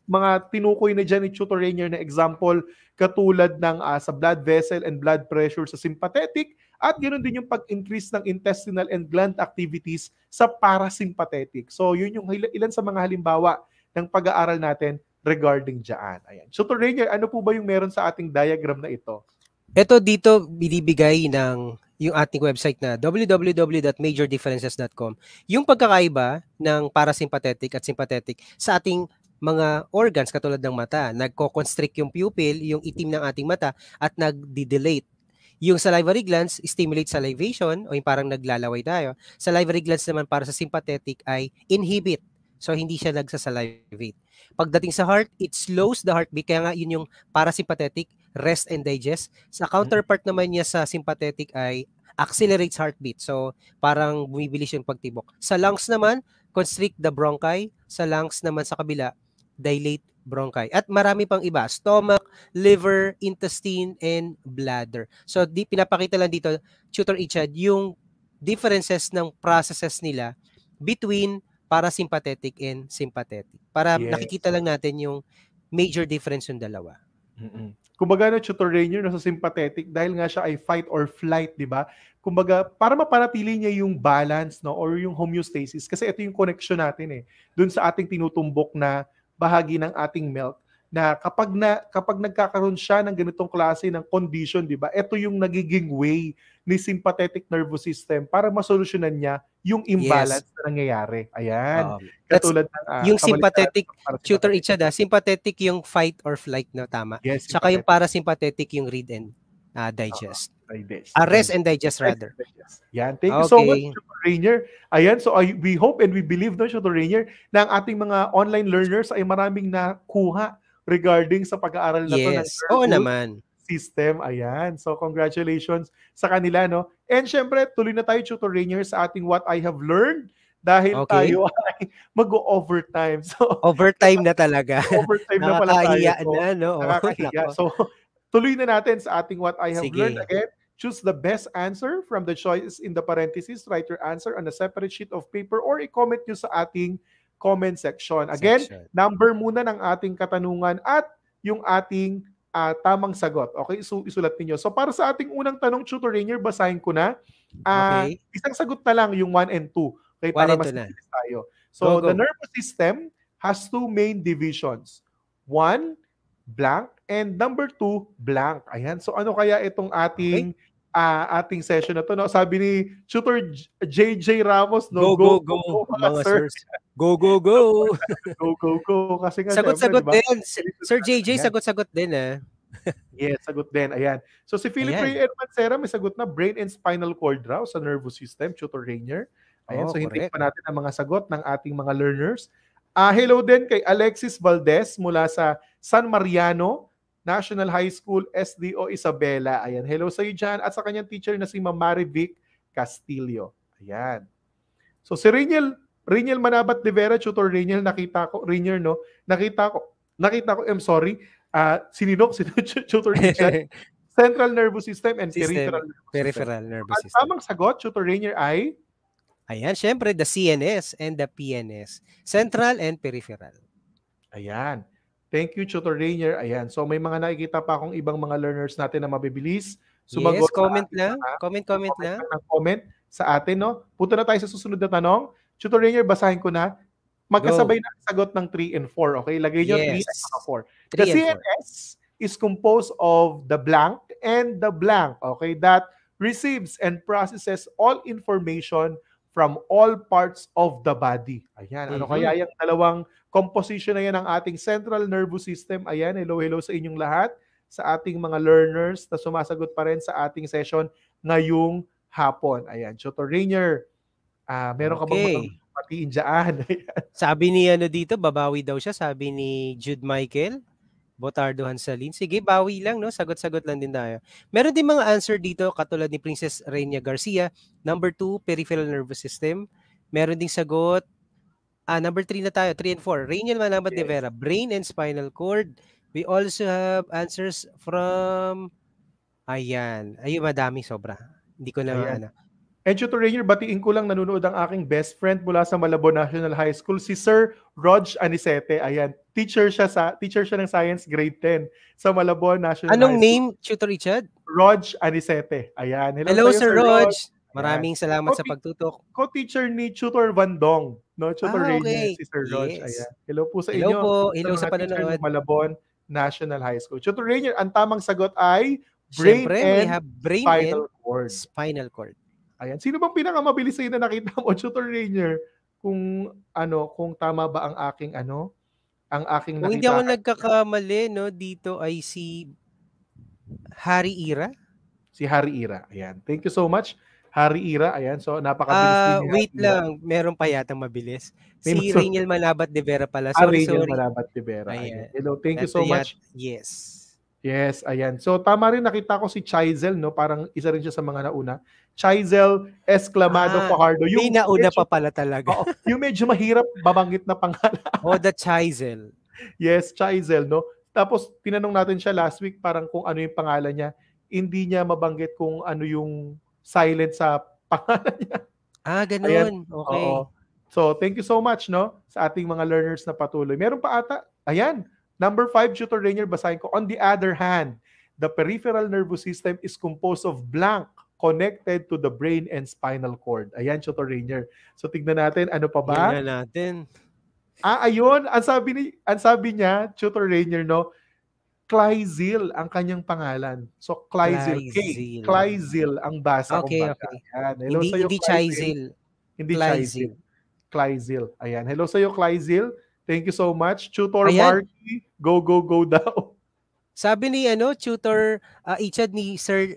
mga tinukoy na dyan ni Tutor Rainier na example, katulad ng sa blood vessel and blood pressure sa sympathetic, at ganoon din yung pag-increase ng intestinal and gland activities sa parasympathetic. So, yun yung ilan sa mga halimbawa ng pag-aaral natin regarding dyan. Ayan. So, Tutor Rainier, ano po ba yung meron sa ating diagram na ito? Ito dito, binibigay ng yung ating website na www.majordifferences.com. Yung pagkakaiba ng parasympathetic at sympathetic sa ating mga organs katulad ng mata. Nagko-constrict yung pupil, yung itim ng ating mata, at nag-dilate. Yung salivary glands stimulate salivation o yung parang naglalaway tayo. Salivary glands naman para sa sympathetic ay inhibit So hindi siya nagsasalivate. Pagdating sa heart, it slows the heartbeat. Kaya nga yun yung parasympathetic, rest and digest. Sa counterpart naman niya sa sympathetic ay accelerates heartbeat. So parang bumibilis yung pagtibok. Sa lungs naman, constrict the bronchi. Sa lungs naman sa kabila, dilate bronchi. At marami pang iba. Stomach, liver, intestine, and bladder. So pinapakita lang dito, Tutor Ichad, yung differences ng processes nila between parasympathetic and sympathetic. Para nakikita lang natin yung major difference yung dalawa. Kumbaga no, Tutor Rainier, no, sa sympathetic, dahil nga siya ay fight or flight, di ba? Kumbaga, para mapanatili niya yung balance, no, or yung homeostasis, kasi ito yung connection natin dun sa ating tinutumbok na bahagi ng ating milk, na kapag nagkakaroon siya ng ganitong klase ng condition, di ba? Ito yung nagiging way ni sympathetic nervous system para masolusyonan niya yung imbalance na nangyayari. Ayan. Katulad ng yung sympathetic, Tutor Ichad, sympathetic yung fight or flight, no? Tama. Yes, saka yung parasympathetic yung read and digest. Rest and digest rather. Yan. Thank you so much, Tutor Rainier. Ayan, so we hope and we believe, no, Tutor Rainier, na ang ating mga online learners ay maraming nakuha regarding sa pag-aaral na to ng naman. System. Ayan. So congratulations sa kanila, no? And syempre, tuloy na tayo, Tutor Rainier, sa ating What I Have Learned dahil tayo ay mag-overtime. So overtime na talaga. Overtime na pala tayo. Nakakahiya. So tuloy na natin sa ating What I Have Learned. Again, choose the best answer from the choices in the parentheses. Write your answer on a separate sheet of paper or i-comment nyo sa ating comment section. Again, number muna ng ating katanungan at yung ating tamang sagot. Okay? So, isulat niyo. So, para sa ating unang tanong, Tutor Rainier, basahin ko na. Isang sagot na lang yung 1 and 2. Okay? Para mas mabilis tayo. So, the nervous system has two main divisions. 1, blank, and number 2, blank. Ayan. So, ano kaya itong ating ating session na to, no? Sabi ni Tutor JJ Ramos, no? Go, mga sirs. Go. Go. Kasi nga, sagot-sagot din. Sir JJ, sagot-sagot din, Yes, sagot din. Ayan. So, si Philip Ray Mancera, may sagot na brain and spinal cord raw sa nervous system, Tutor Rainier. Ayan, so hintayin pa natin ang mga sagot ng ating mga learners. Hello din kay Alexis Valdez mula sa San Mariano National High School, SDO Isabela. Ayan, hello sa iyo dyan. At sa kanyang teacher na si Ma'am Marivic Castillo. Ayan. So si Rainiel Manabat de Vera, Tutor Rainiel, nakita ko, I'm sorry, sinino, Tutor Rainiel, Central Nervous System and Peripheral Nervous System. At tamang sagot, Tutor Rainier, ay? Ayan, syempre, the CNS and the PNS. Central and Peripheral. Ayan. Thank you, Tutor Rainier. Ayan. So may mga nakikita pa akong ibang mga learners natin na mabibilis. Sumagot comment lang. Comment lang. Comment sa atin, no? Punta na tayo sa susunod na tanong. Tutor Rainier, basahin ko na. Magkasabay na ang sagot ng 3 and 4. Okay? Lagay nyo 3 at 4. The CNS is composed of the blank and the blank. Okay? That receives and processes all information from all parts of the body. Ayan. Ano kaya yung dalawang composition na yan ng ating central nervous system? Ayan. Hello sa inyong lahat. Sa ating mga learners na sumasagot pa rin sa ating session ngayong hapon. Ayan. Tutor Rainier, meron ka bang patiin dyan? Sabi ni dito, babawi daw siya. Sabi ni Jude Michael Botardo Hansalin. Sige, bawi lang, no? Sagot-sagot lang din tayo. Meron din mga answer dito, katulad ni Princess Reina Garcia. Number 2, peripheral nervous system. Meron ding sagot. Number 3 na tayo, 3 and 4. Rainiel Manabat de Vera, brain and spinal cord. We also have answers from... Ayun, madami, sobra. Hindi ko na And Tutor Rainier, batiin ko lang, nanonood ang aking best friend mula sa Malabon National High School, si Sir Rog Anicete. Ayan, teacher siya ng Science Grade 10 sa Malabon National High School. Anong name, Tutor Richard? Rog Anicete. Ayan. Hello Sir Rog. Maraming salamat sa pagtutok. Co-teacher ni Tutor Vandong, no? Tutor Rainier, si Sir Rog. Ayan. Hello po sa inyo. Hello po. Hello sa panonood. Malabon National High School. Tutor Rainier, ang tamang sagot ay brain and spinal cord. Ayan. Sino bang pinakamabilis sa'yo na nakita mo, Tutor Rainier? Kung tama ba ang aking nakita? Kung hindi ako nagkakamali, no, dito ay si Harry Ira. Si Harry Ira. Ayan. Thank you so much, Hari Ira, ayan. So, napakabilis din ni Hari Wait Ira. lang, meron pa yatang mabilis. May Si mas Rainiel Manabat de Vera pala. Sorry, Rainiel sorry. Manabat de Vera, ayan. Ayan. Hello, thank you Eto so much. yes. Yes, ayan. So, tama rin, nakita ko si Chaizel, no? Parang isa rin siya sa mga nauna. Chaizel Esclamado Fajardo. May nauna pa pala talaga. Oo, yung medyo mahirap babanggit na pangalan. The Chaizel. Yes, Chaizel, no? Tapos, tinanong natin siya last week, parang kung ano yung pangalan niya. Hindi niya mabanggit kung ano yung silent sa pangalan niya. Ganun. Okay. Oo. So, thank you so much, no? Sa ating mga learners na patuloy. Meron pa ata, ayan, number 5, Tutor Rainier, basahin ko. On the other hand, the peripheral nervous system is composed of blank connected to the brain and spinal cord. Ayan, Tutor Rainier. So, tignan natin, ano pa ba? Tignan natin. Ayun, ang sabi niya, Tutor Rainier, no? Kleizil ang kanyang pangalan. So, Kleizil. Kleizil ang basa. Okay. Ayan. Hello sa'yo, hindi Chaizel. Hindi Chaizel. Kleizil. Ayan. Hello sa'yo, Kleizil. Thank you so much. Tutor Marky, go daw. Sabi ni Tutor Ichad ni Sir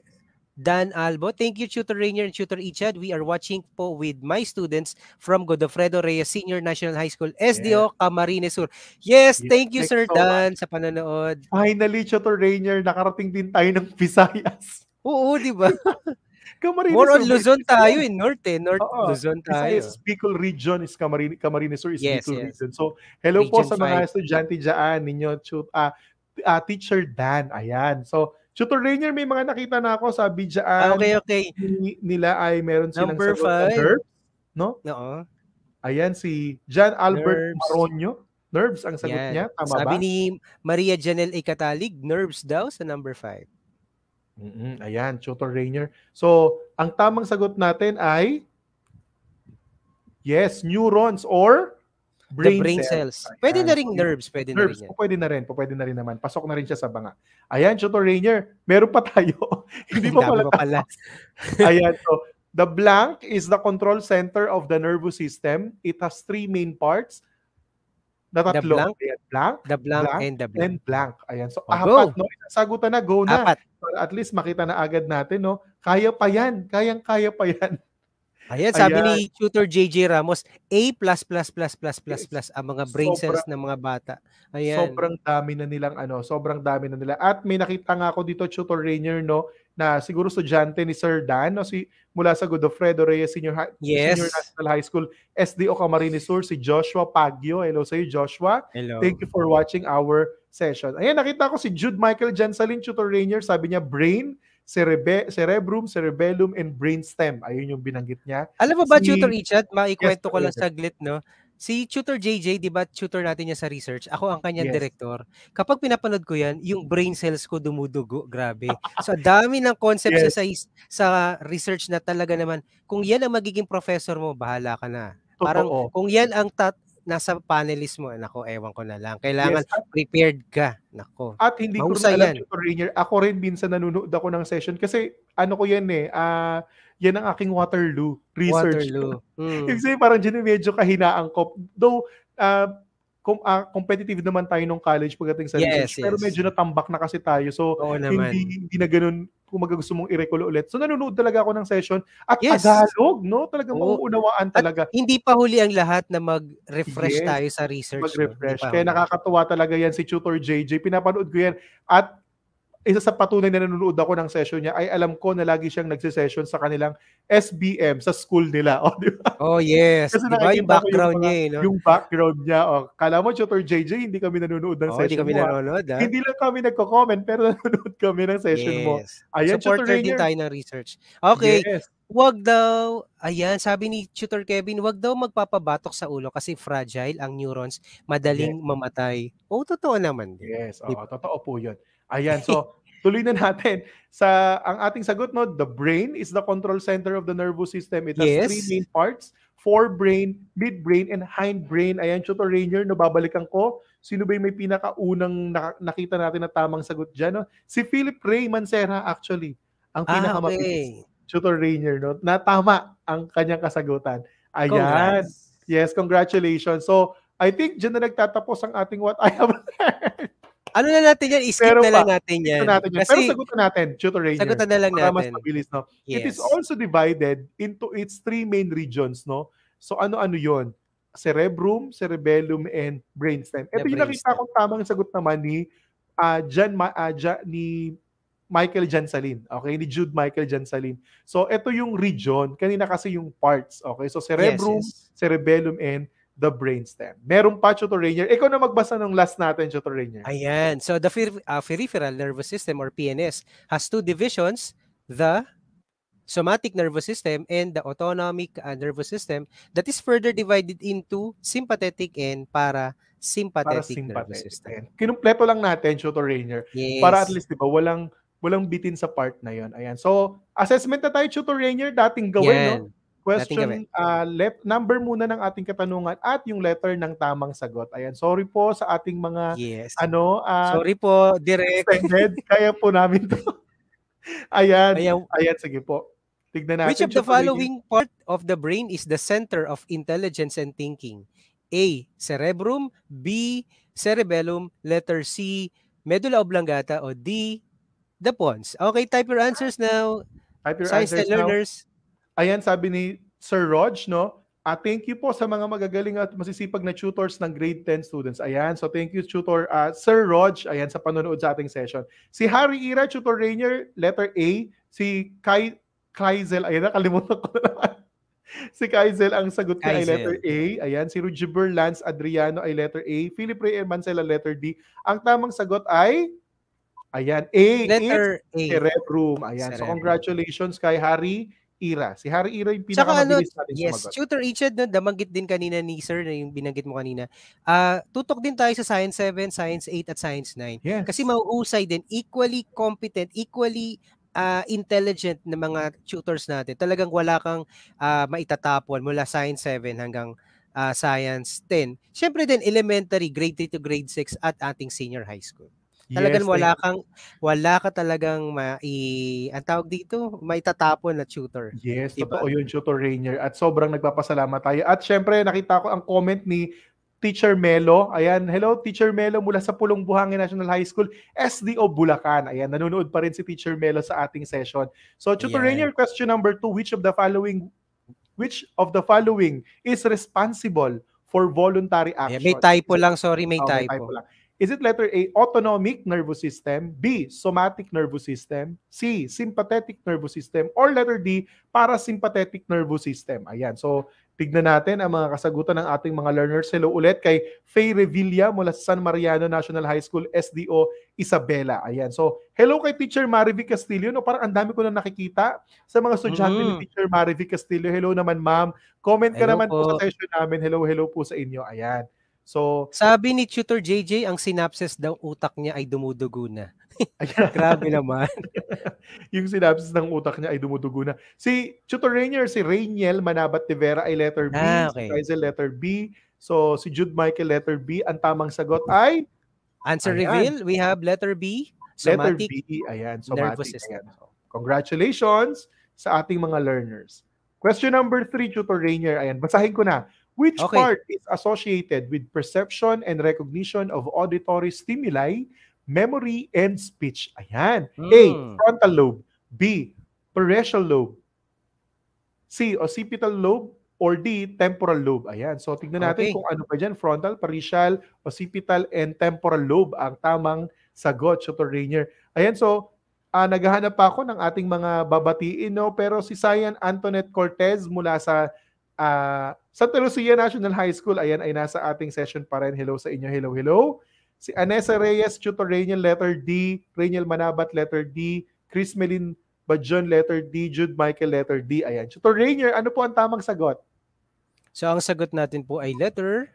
Dan Albo. Thank you, Tutor Rainier and Tutor Ichad. We are watching po with my students from Godofredo Reyes Senior National High School, SDO, Camarines Sur. Yes, thank you, Sir Dan, sa panonood. Finally, Tutor Rainier, nakarating din tayo ng Visayas. Oo, di ba? More on Luzon tayo in North. Luzon tayo. Visayas Bicol region is Camarines Sur is Bicol region. So, hello region po sa mga estudyante dyan ninyo, Teacher Dan. Ayan. So, Tutor Rainier, may mga nakita na ako, sabi dyan. Okay. Nila ay meron silang number 5. Nerves, no? Oo. Ayan, si John Albert Maronio. Nerves ang sagot niya. Tama sabi ba? ni Maria Janel Icatalig, nerves daw sa number 5. Ayan, Tutor Rainier. So, ang tamang sagot natin ay yes, neurons or brain cells. Pwede na ring nerves. Pwede nerves. Pwede na rin naman. Pasok na rin siya sa banga. Ayan, Tutor Rainier. Meron pa tayo. Hindi pa pala. Ayan, so the blank is the control center of the nervous system. It has 3 main parts. The blank, and the blank. Ayan. So, apat, no? Sagutan na, go na. At least makita na agad natin, no? Kaya pa yan. Kayang-kaya pa yan. Ayan, sabi ni Tutor JJ Ramos, A+++++ ang mga brain cells ng mga bata. Ayan. Sobrang dami na nila. At may nakita nga ako dito, Tutor Rainier, no? Na siguro estudyante ni Sir Dan, no? Mula sa Godofredo Reyes Senior National High School, SDO Camarines Sur, si Joshua Pagyo. Hello sa iyo, Joshua. Hello. Thank you for watching our session. Ayan, nakita ko si Jude Michael Jansalin, Tutor Rainier, sabi niya brain, cerebrum, cerebellum, and brainstem. Ayun yung binanggit niya. Alam mo ba, Tutor Ichad, maikwento ko lang saglit, no? Si Tutor JJ, di ba, tutor natin niya sa research? Ako ang kanyang director. Kapag pinapanood ko yan, yung brain cells ko dumudugo. Grabe. So, dami ng concepts sa research na talaga naman, kung yan ang magiging professor mo, bahala ka na. Totoo. Parang kung yan ang nasa panelist mo, nako, ewan ko na lang. Kailangan prepared ka. Nako. At hindi ko rin alam, Tutor Rainier, ako rin minsan nanonood ako ng session kasi ko yan yan ang aking Waterloo research. Kasi parang dyan medyo kahinaan ko. Though, competitive naman tayo nung college pagdating sa research. Pero medyo natambak na kasi tayo. So, hindi na ganun kung gusto mong i-recall ulit. So, nanonood talaga ako ng session. At Tagalog, no? Talagang mauunawaan talaga. At hindi pa huli ang lahat na mag-refresh tayo sa research. Mag-refresh. Kaya nakakatuwa talaga yan si Tutor JJ. Pinapanood ko yan. At isa sa patunay na nanonood ako ng session niya ay alam ko na lagi siyang nagsisession sa kanilang SBM sa school nila. Di ba? Oh, yes. Kasi diba yung background niya, no? Yung background niya. Kala mo, Tutor JJ, hindi kami nanonood ng session hindi kami nanonood, ha? Hindi lang kami nagko-comment, pero nanonood kami ng session mo. Ayan, supporter din tayo ng research. Okay. Wag daw, ayan, sabi ni Tutor Kevin, wag daw magpapabatok sa ulo kasi fragile ang neurons, madaling mamatay. Totoo naman din. Yes, totoo po yun. Ayan, so tuloy na natin. Ang ating sagot, no, the brain is the control center of the nervous system. It has 3 main parts, forebrain, midbrain, and hindbrain. Ayan, Tutor Rainier, no, babalikan ko. Sino ba yung may pinakaunang nakita natin na tamang sagot dyan? No? Si Philip Ray Mancera, actually, ang pinakamabilis. Tutor Rainier, no? Na tama ang kanyang kasagutan. Ayan. Congrats. Yes, congratulations. So, I think dyan na nagtatapos ang ating What I Have Learned. Ano na natin yan, skip Meron na pa. lang natin Skip yan. na natin yan. Pero Kasi sagutan natin, Tutor Rainier, sagutan na lang para mas natin. mabilis, no? It is Yes. also divided into its 3 main regions, no? So ano-ano yon? Cerebrum, cerebellum, and brainstem. Ito yung nakita kong tamang sagot naman ni ni Michael Jansalin. Okay? Ni Jude Michael Jansalin. So ito yung region. Kanina kasi yung parts. Okay? So cerebrum, Yes. cerebellum, and the brainstem. Meron pa, Tutor Rainier. Ikaw na magbasa ng last natin, Tutor Rainier. Ayan. So the peripheral nervous system or PNS has 2 divisions, the somatic nervous system and the autonomic nervous system that is further divided into sympathetic and parasympathetic nervous system. Kinumpleto lang natin, Tutor Rainier, para at least, diba, walang bitin sa part na yon. Ayan. So, assessment na tayo, Tutor Rainier, dating gawin, no? Question, number muna ng ating katanungan at yung letter ng tamang sagot. Ayan, sorry po sa ating mga, sorry po, direct. Extended, kaya po namin to. Ayan, sige po. Tignan natin. Which of the following part of the brain is the center of intelligence and thinking? A, cerebrum, B, cerebellum, letter C, medulla oblongata, o D, the pons. Okay, type your answers now. Type your Science answers learners. Now. Ayan, sabi ni Sir Rog, no? Thank you po sa mga magagaling at masisipag na tutors ng grade 10 students. Ayan, so thank you, Tutor Sir Rog, ayan, sa panonood sa ating session. Si Harry Ira, Tutor Rainier, letter A. Si Kaizel, ayan, nakalimutan ko na naman. Si Kaizel, ang sagot niya ay letter A. Ayan, si Rujiber Lance Adriano ay letter A. Philip Ray Mancela, letter D. Ang tamang sagot ay, ayan, A. Letter A. Cerebrum. Ayan, so congratulations kay Harry Ira. Si Harry Ira yung pinakamabilis natin sumagot. Tutor Richard, no, nabanggit din kanina ni Sir, na yung binanggit mo kanina. Tutok din tayo sa Science 7, Science 8, at Science 9. Yes. Kasi mauusay din, equally competent, equally intelligent na mga tutors natin. Talagang wala kang maitatapon mula Science 7 hanggang Science 10. Siyempre din, elementary, grade 3 to grade 6 at ating senior high school. Talagang wala ka talagang ang tawag dito, may tatapon na tutor. Yes, diba? Totoo yun, Tutor Rainier. At sobrang nagpapasalamat tayo. At syempre, nakita ko ang comment ni Teacher Melo. Ayan, hello Teacher Melo mula sa Pulong Buhangin National High School, SDO Bulacan. Ayan, nanonood pa rin si Teacher Melo sa ating session. So, Tutor Rainier, question number 2, which of the following is responsible for voluntary action? May typo lang, sorry, may typo lang. Is it letter A, autonomic nervous system, B, somatic nervous system, C, sympathetic nervous system, or letter D, parasympathetic nervous system? Ayan, so tignan natin ang mga kasagutan ng ating mga learners. Hello ulit kay Faye Revilla mula sa San Mariano National High School, SDO Isabela. Ayan, so hello kay Teacher Marivic Castillo. No, parang ang dami ko na nakikita sa mga estudyante ni Teacher Marivic Castillo. Hello naman, ma'am. Comment ka naman po sa session namin. Hello po sa inyo. Ayan. So, sabi ni Tutor JJ, ang synapses daw utak niya ay dumudugo na. Grabe naman. Yung synapses ng utak niya ay dumudugo na. Si Tutor Rainier, si Rainiel Manabat de Vera ay letter B, si Kaizel letter B. So, si Jude Michael letter B. Ang tamang sagot ay? Answer reveal, we have letter B, somatic letter B, ayan, nervous system. Ayan. So, congratulations sa ating mga learners. Question number 3, Tutor Rainier. Ayan, basahin ko na. Which part is associated with perception and recognition of auditory stimuli, memory, and speech? Ayan. A, frontal lobe. B, parietal lobe. C, occipital lobe. Or D, temporal lobe. Ayan. So, tignan natin kung ano pa dyan. Frontal, parietal, occipital, and temporal lobe ang tamang sagot, Tutor Rainier. Ayan. So, naghahanap pa ako ng ating mga babatiin, no? Pero si Cyan Antoinette Cortez mula sa Santa Lucia National High School, ayan, ay nasa ating session pa rin. Hello sa inyo. Hello. Si Anessa Reyes, Tutor Rainiel, letter D. Rainiel Manabat, letter D. Chris Melin Bajon, letter D. Jude Michael, letter D. Ayan. Tutor Rainier, ano po ang tamang sagot? So, ang sagot natin po ay letter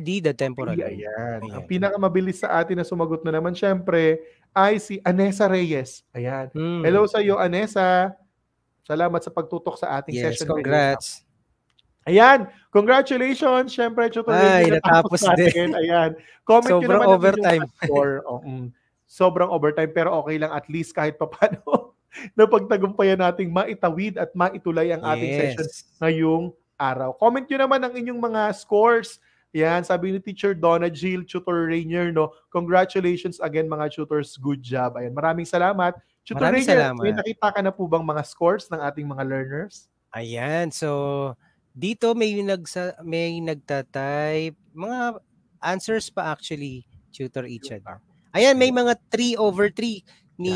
D, the temporal. Ayan. Ang pinakamabilis sa atin na sumagot na naman, syempre, ay si Anessa Reyes. Ayan. Hello sa iyo, Anessa. Salamat sa pagtutok sa ating session. Congrats. Ayan, congratulations. Siyempre, Tutor Rainier, natapos din. Ayan. Comment nyo naman overtime. Sobrang overtime, pero okay lang at least kahit papano na pagtagumpayan nating maitawid at maitulay ang ating session ngayong araw. Comment nyo naman ang inyong mga scores Yan, sabi ni Teacher Donna Jill, Tutor Rainier, no? Congratulations again mga tutors, good job. Ayan, maraming salamat. Tutor Maraming Rainier, may salamat. nakita ka na po bang mga scores ng ating mga learners? Ayan, so dito may nagta-type mga answers pa actually, Tutor Ichad. Ayan, may mga 3/3 ni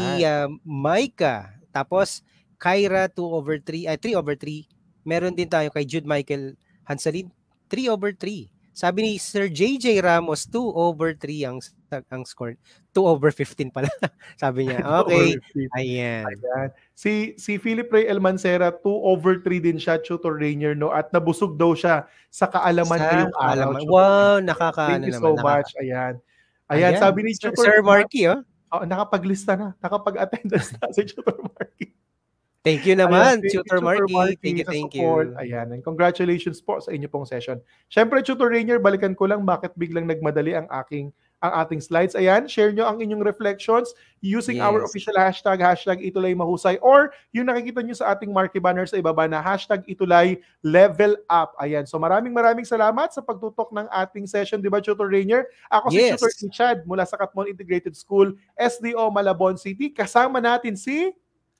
Micah. Tapos Kyra 2/3, 3/3. Meron din tayo kay Jude Michael Hansalin 3/3. Sabi ni Sir JJ Ramos 2/3 ang score. 2/15 pala. Sabi niya. Okay. Ayan. Ayan. Si Philip Ray Elmancera, 2/3 din siya, Tutor Rainier, no? At nabusog daw siya sa kaalaman ngayong araw. Wow, Thank you so much. Ayan. Ayan, sabi ni Tutor Sir Marky, oh. Nakapaglista na, nakapag-attendance na si Tutor Marky. Thank you naman, Tutor Marky. Thank you. Ayan, and congratulations po sa inyo pong session. Syempre, Tutor Rainier, balikan ko lang bakit biglang nagmadali ang ating slides. Ayan, share nyo ang inyong reflections using our official hashtag Itulay Mahusay, or yung nakikita nyo sa ating marquee banner sa ibaba na hashtag Itulay Level Up. Ayan, so maraming salamat sa pagtutok ng ating session, di ba, Tutor Rainier? Ako si Tutor Ichad mula sa Katmon Integrated School, SDO Malabon City. Kasama natin si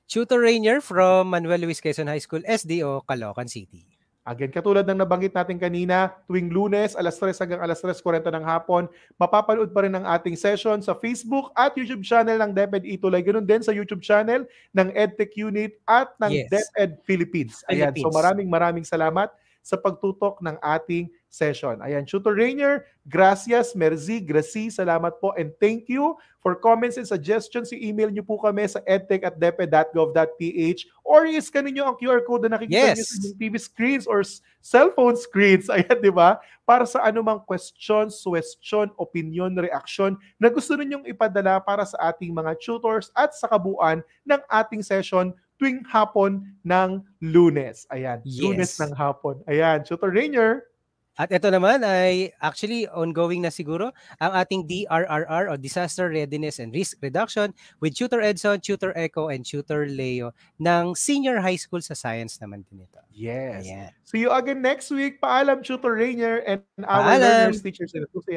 Tutor Rainier from Manuel Luis Quezon High School, SDO, Caloocan City. Again, katulad ng nabanggit natin kanina, tuwing Lunes, alas 3 hanggang alas 3:40 ng hapon, mapapanood pa rin ang ating session sa Facebook at YouTube channel ng DepEd Itulay. Ganun din sa YouTube channel ng EdTech Unit at ng DepEd Philippines. Ayan, so maraming salamat sa pagtutok ng ating session. Ayan, Tutor Rainier, gracias, merci, gracie, salamat po, and thank you. For comments and suggestions, i-email nyo po kami sa edtech@deped.gov.ph or i-scan nyo ang QR code na nakikita nyo sa TV screens or cellphone screens. Ayan, di ba? Para sa anumang question, suggestion, opinion, reaction na gusto ninyong ipadala para sa ating mga tutors at sa kabuuan ng ating session tuwing hapon ng Lunes. Ayan, Lunes ng hapon. Ayan, Tutor Rainier. At ito naman ay actually ongoing na siguro ang ating DRRR o Disaster Readiness and Risk Reduction with Tutor Edson, Tutor Echo, and Tutor Leo ng Senior High School sa Science naman din ito. Yes. Ayan. See you again next week. Paalam, Tutor Rainier, and our learners, teachers, and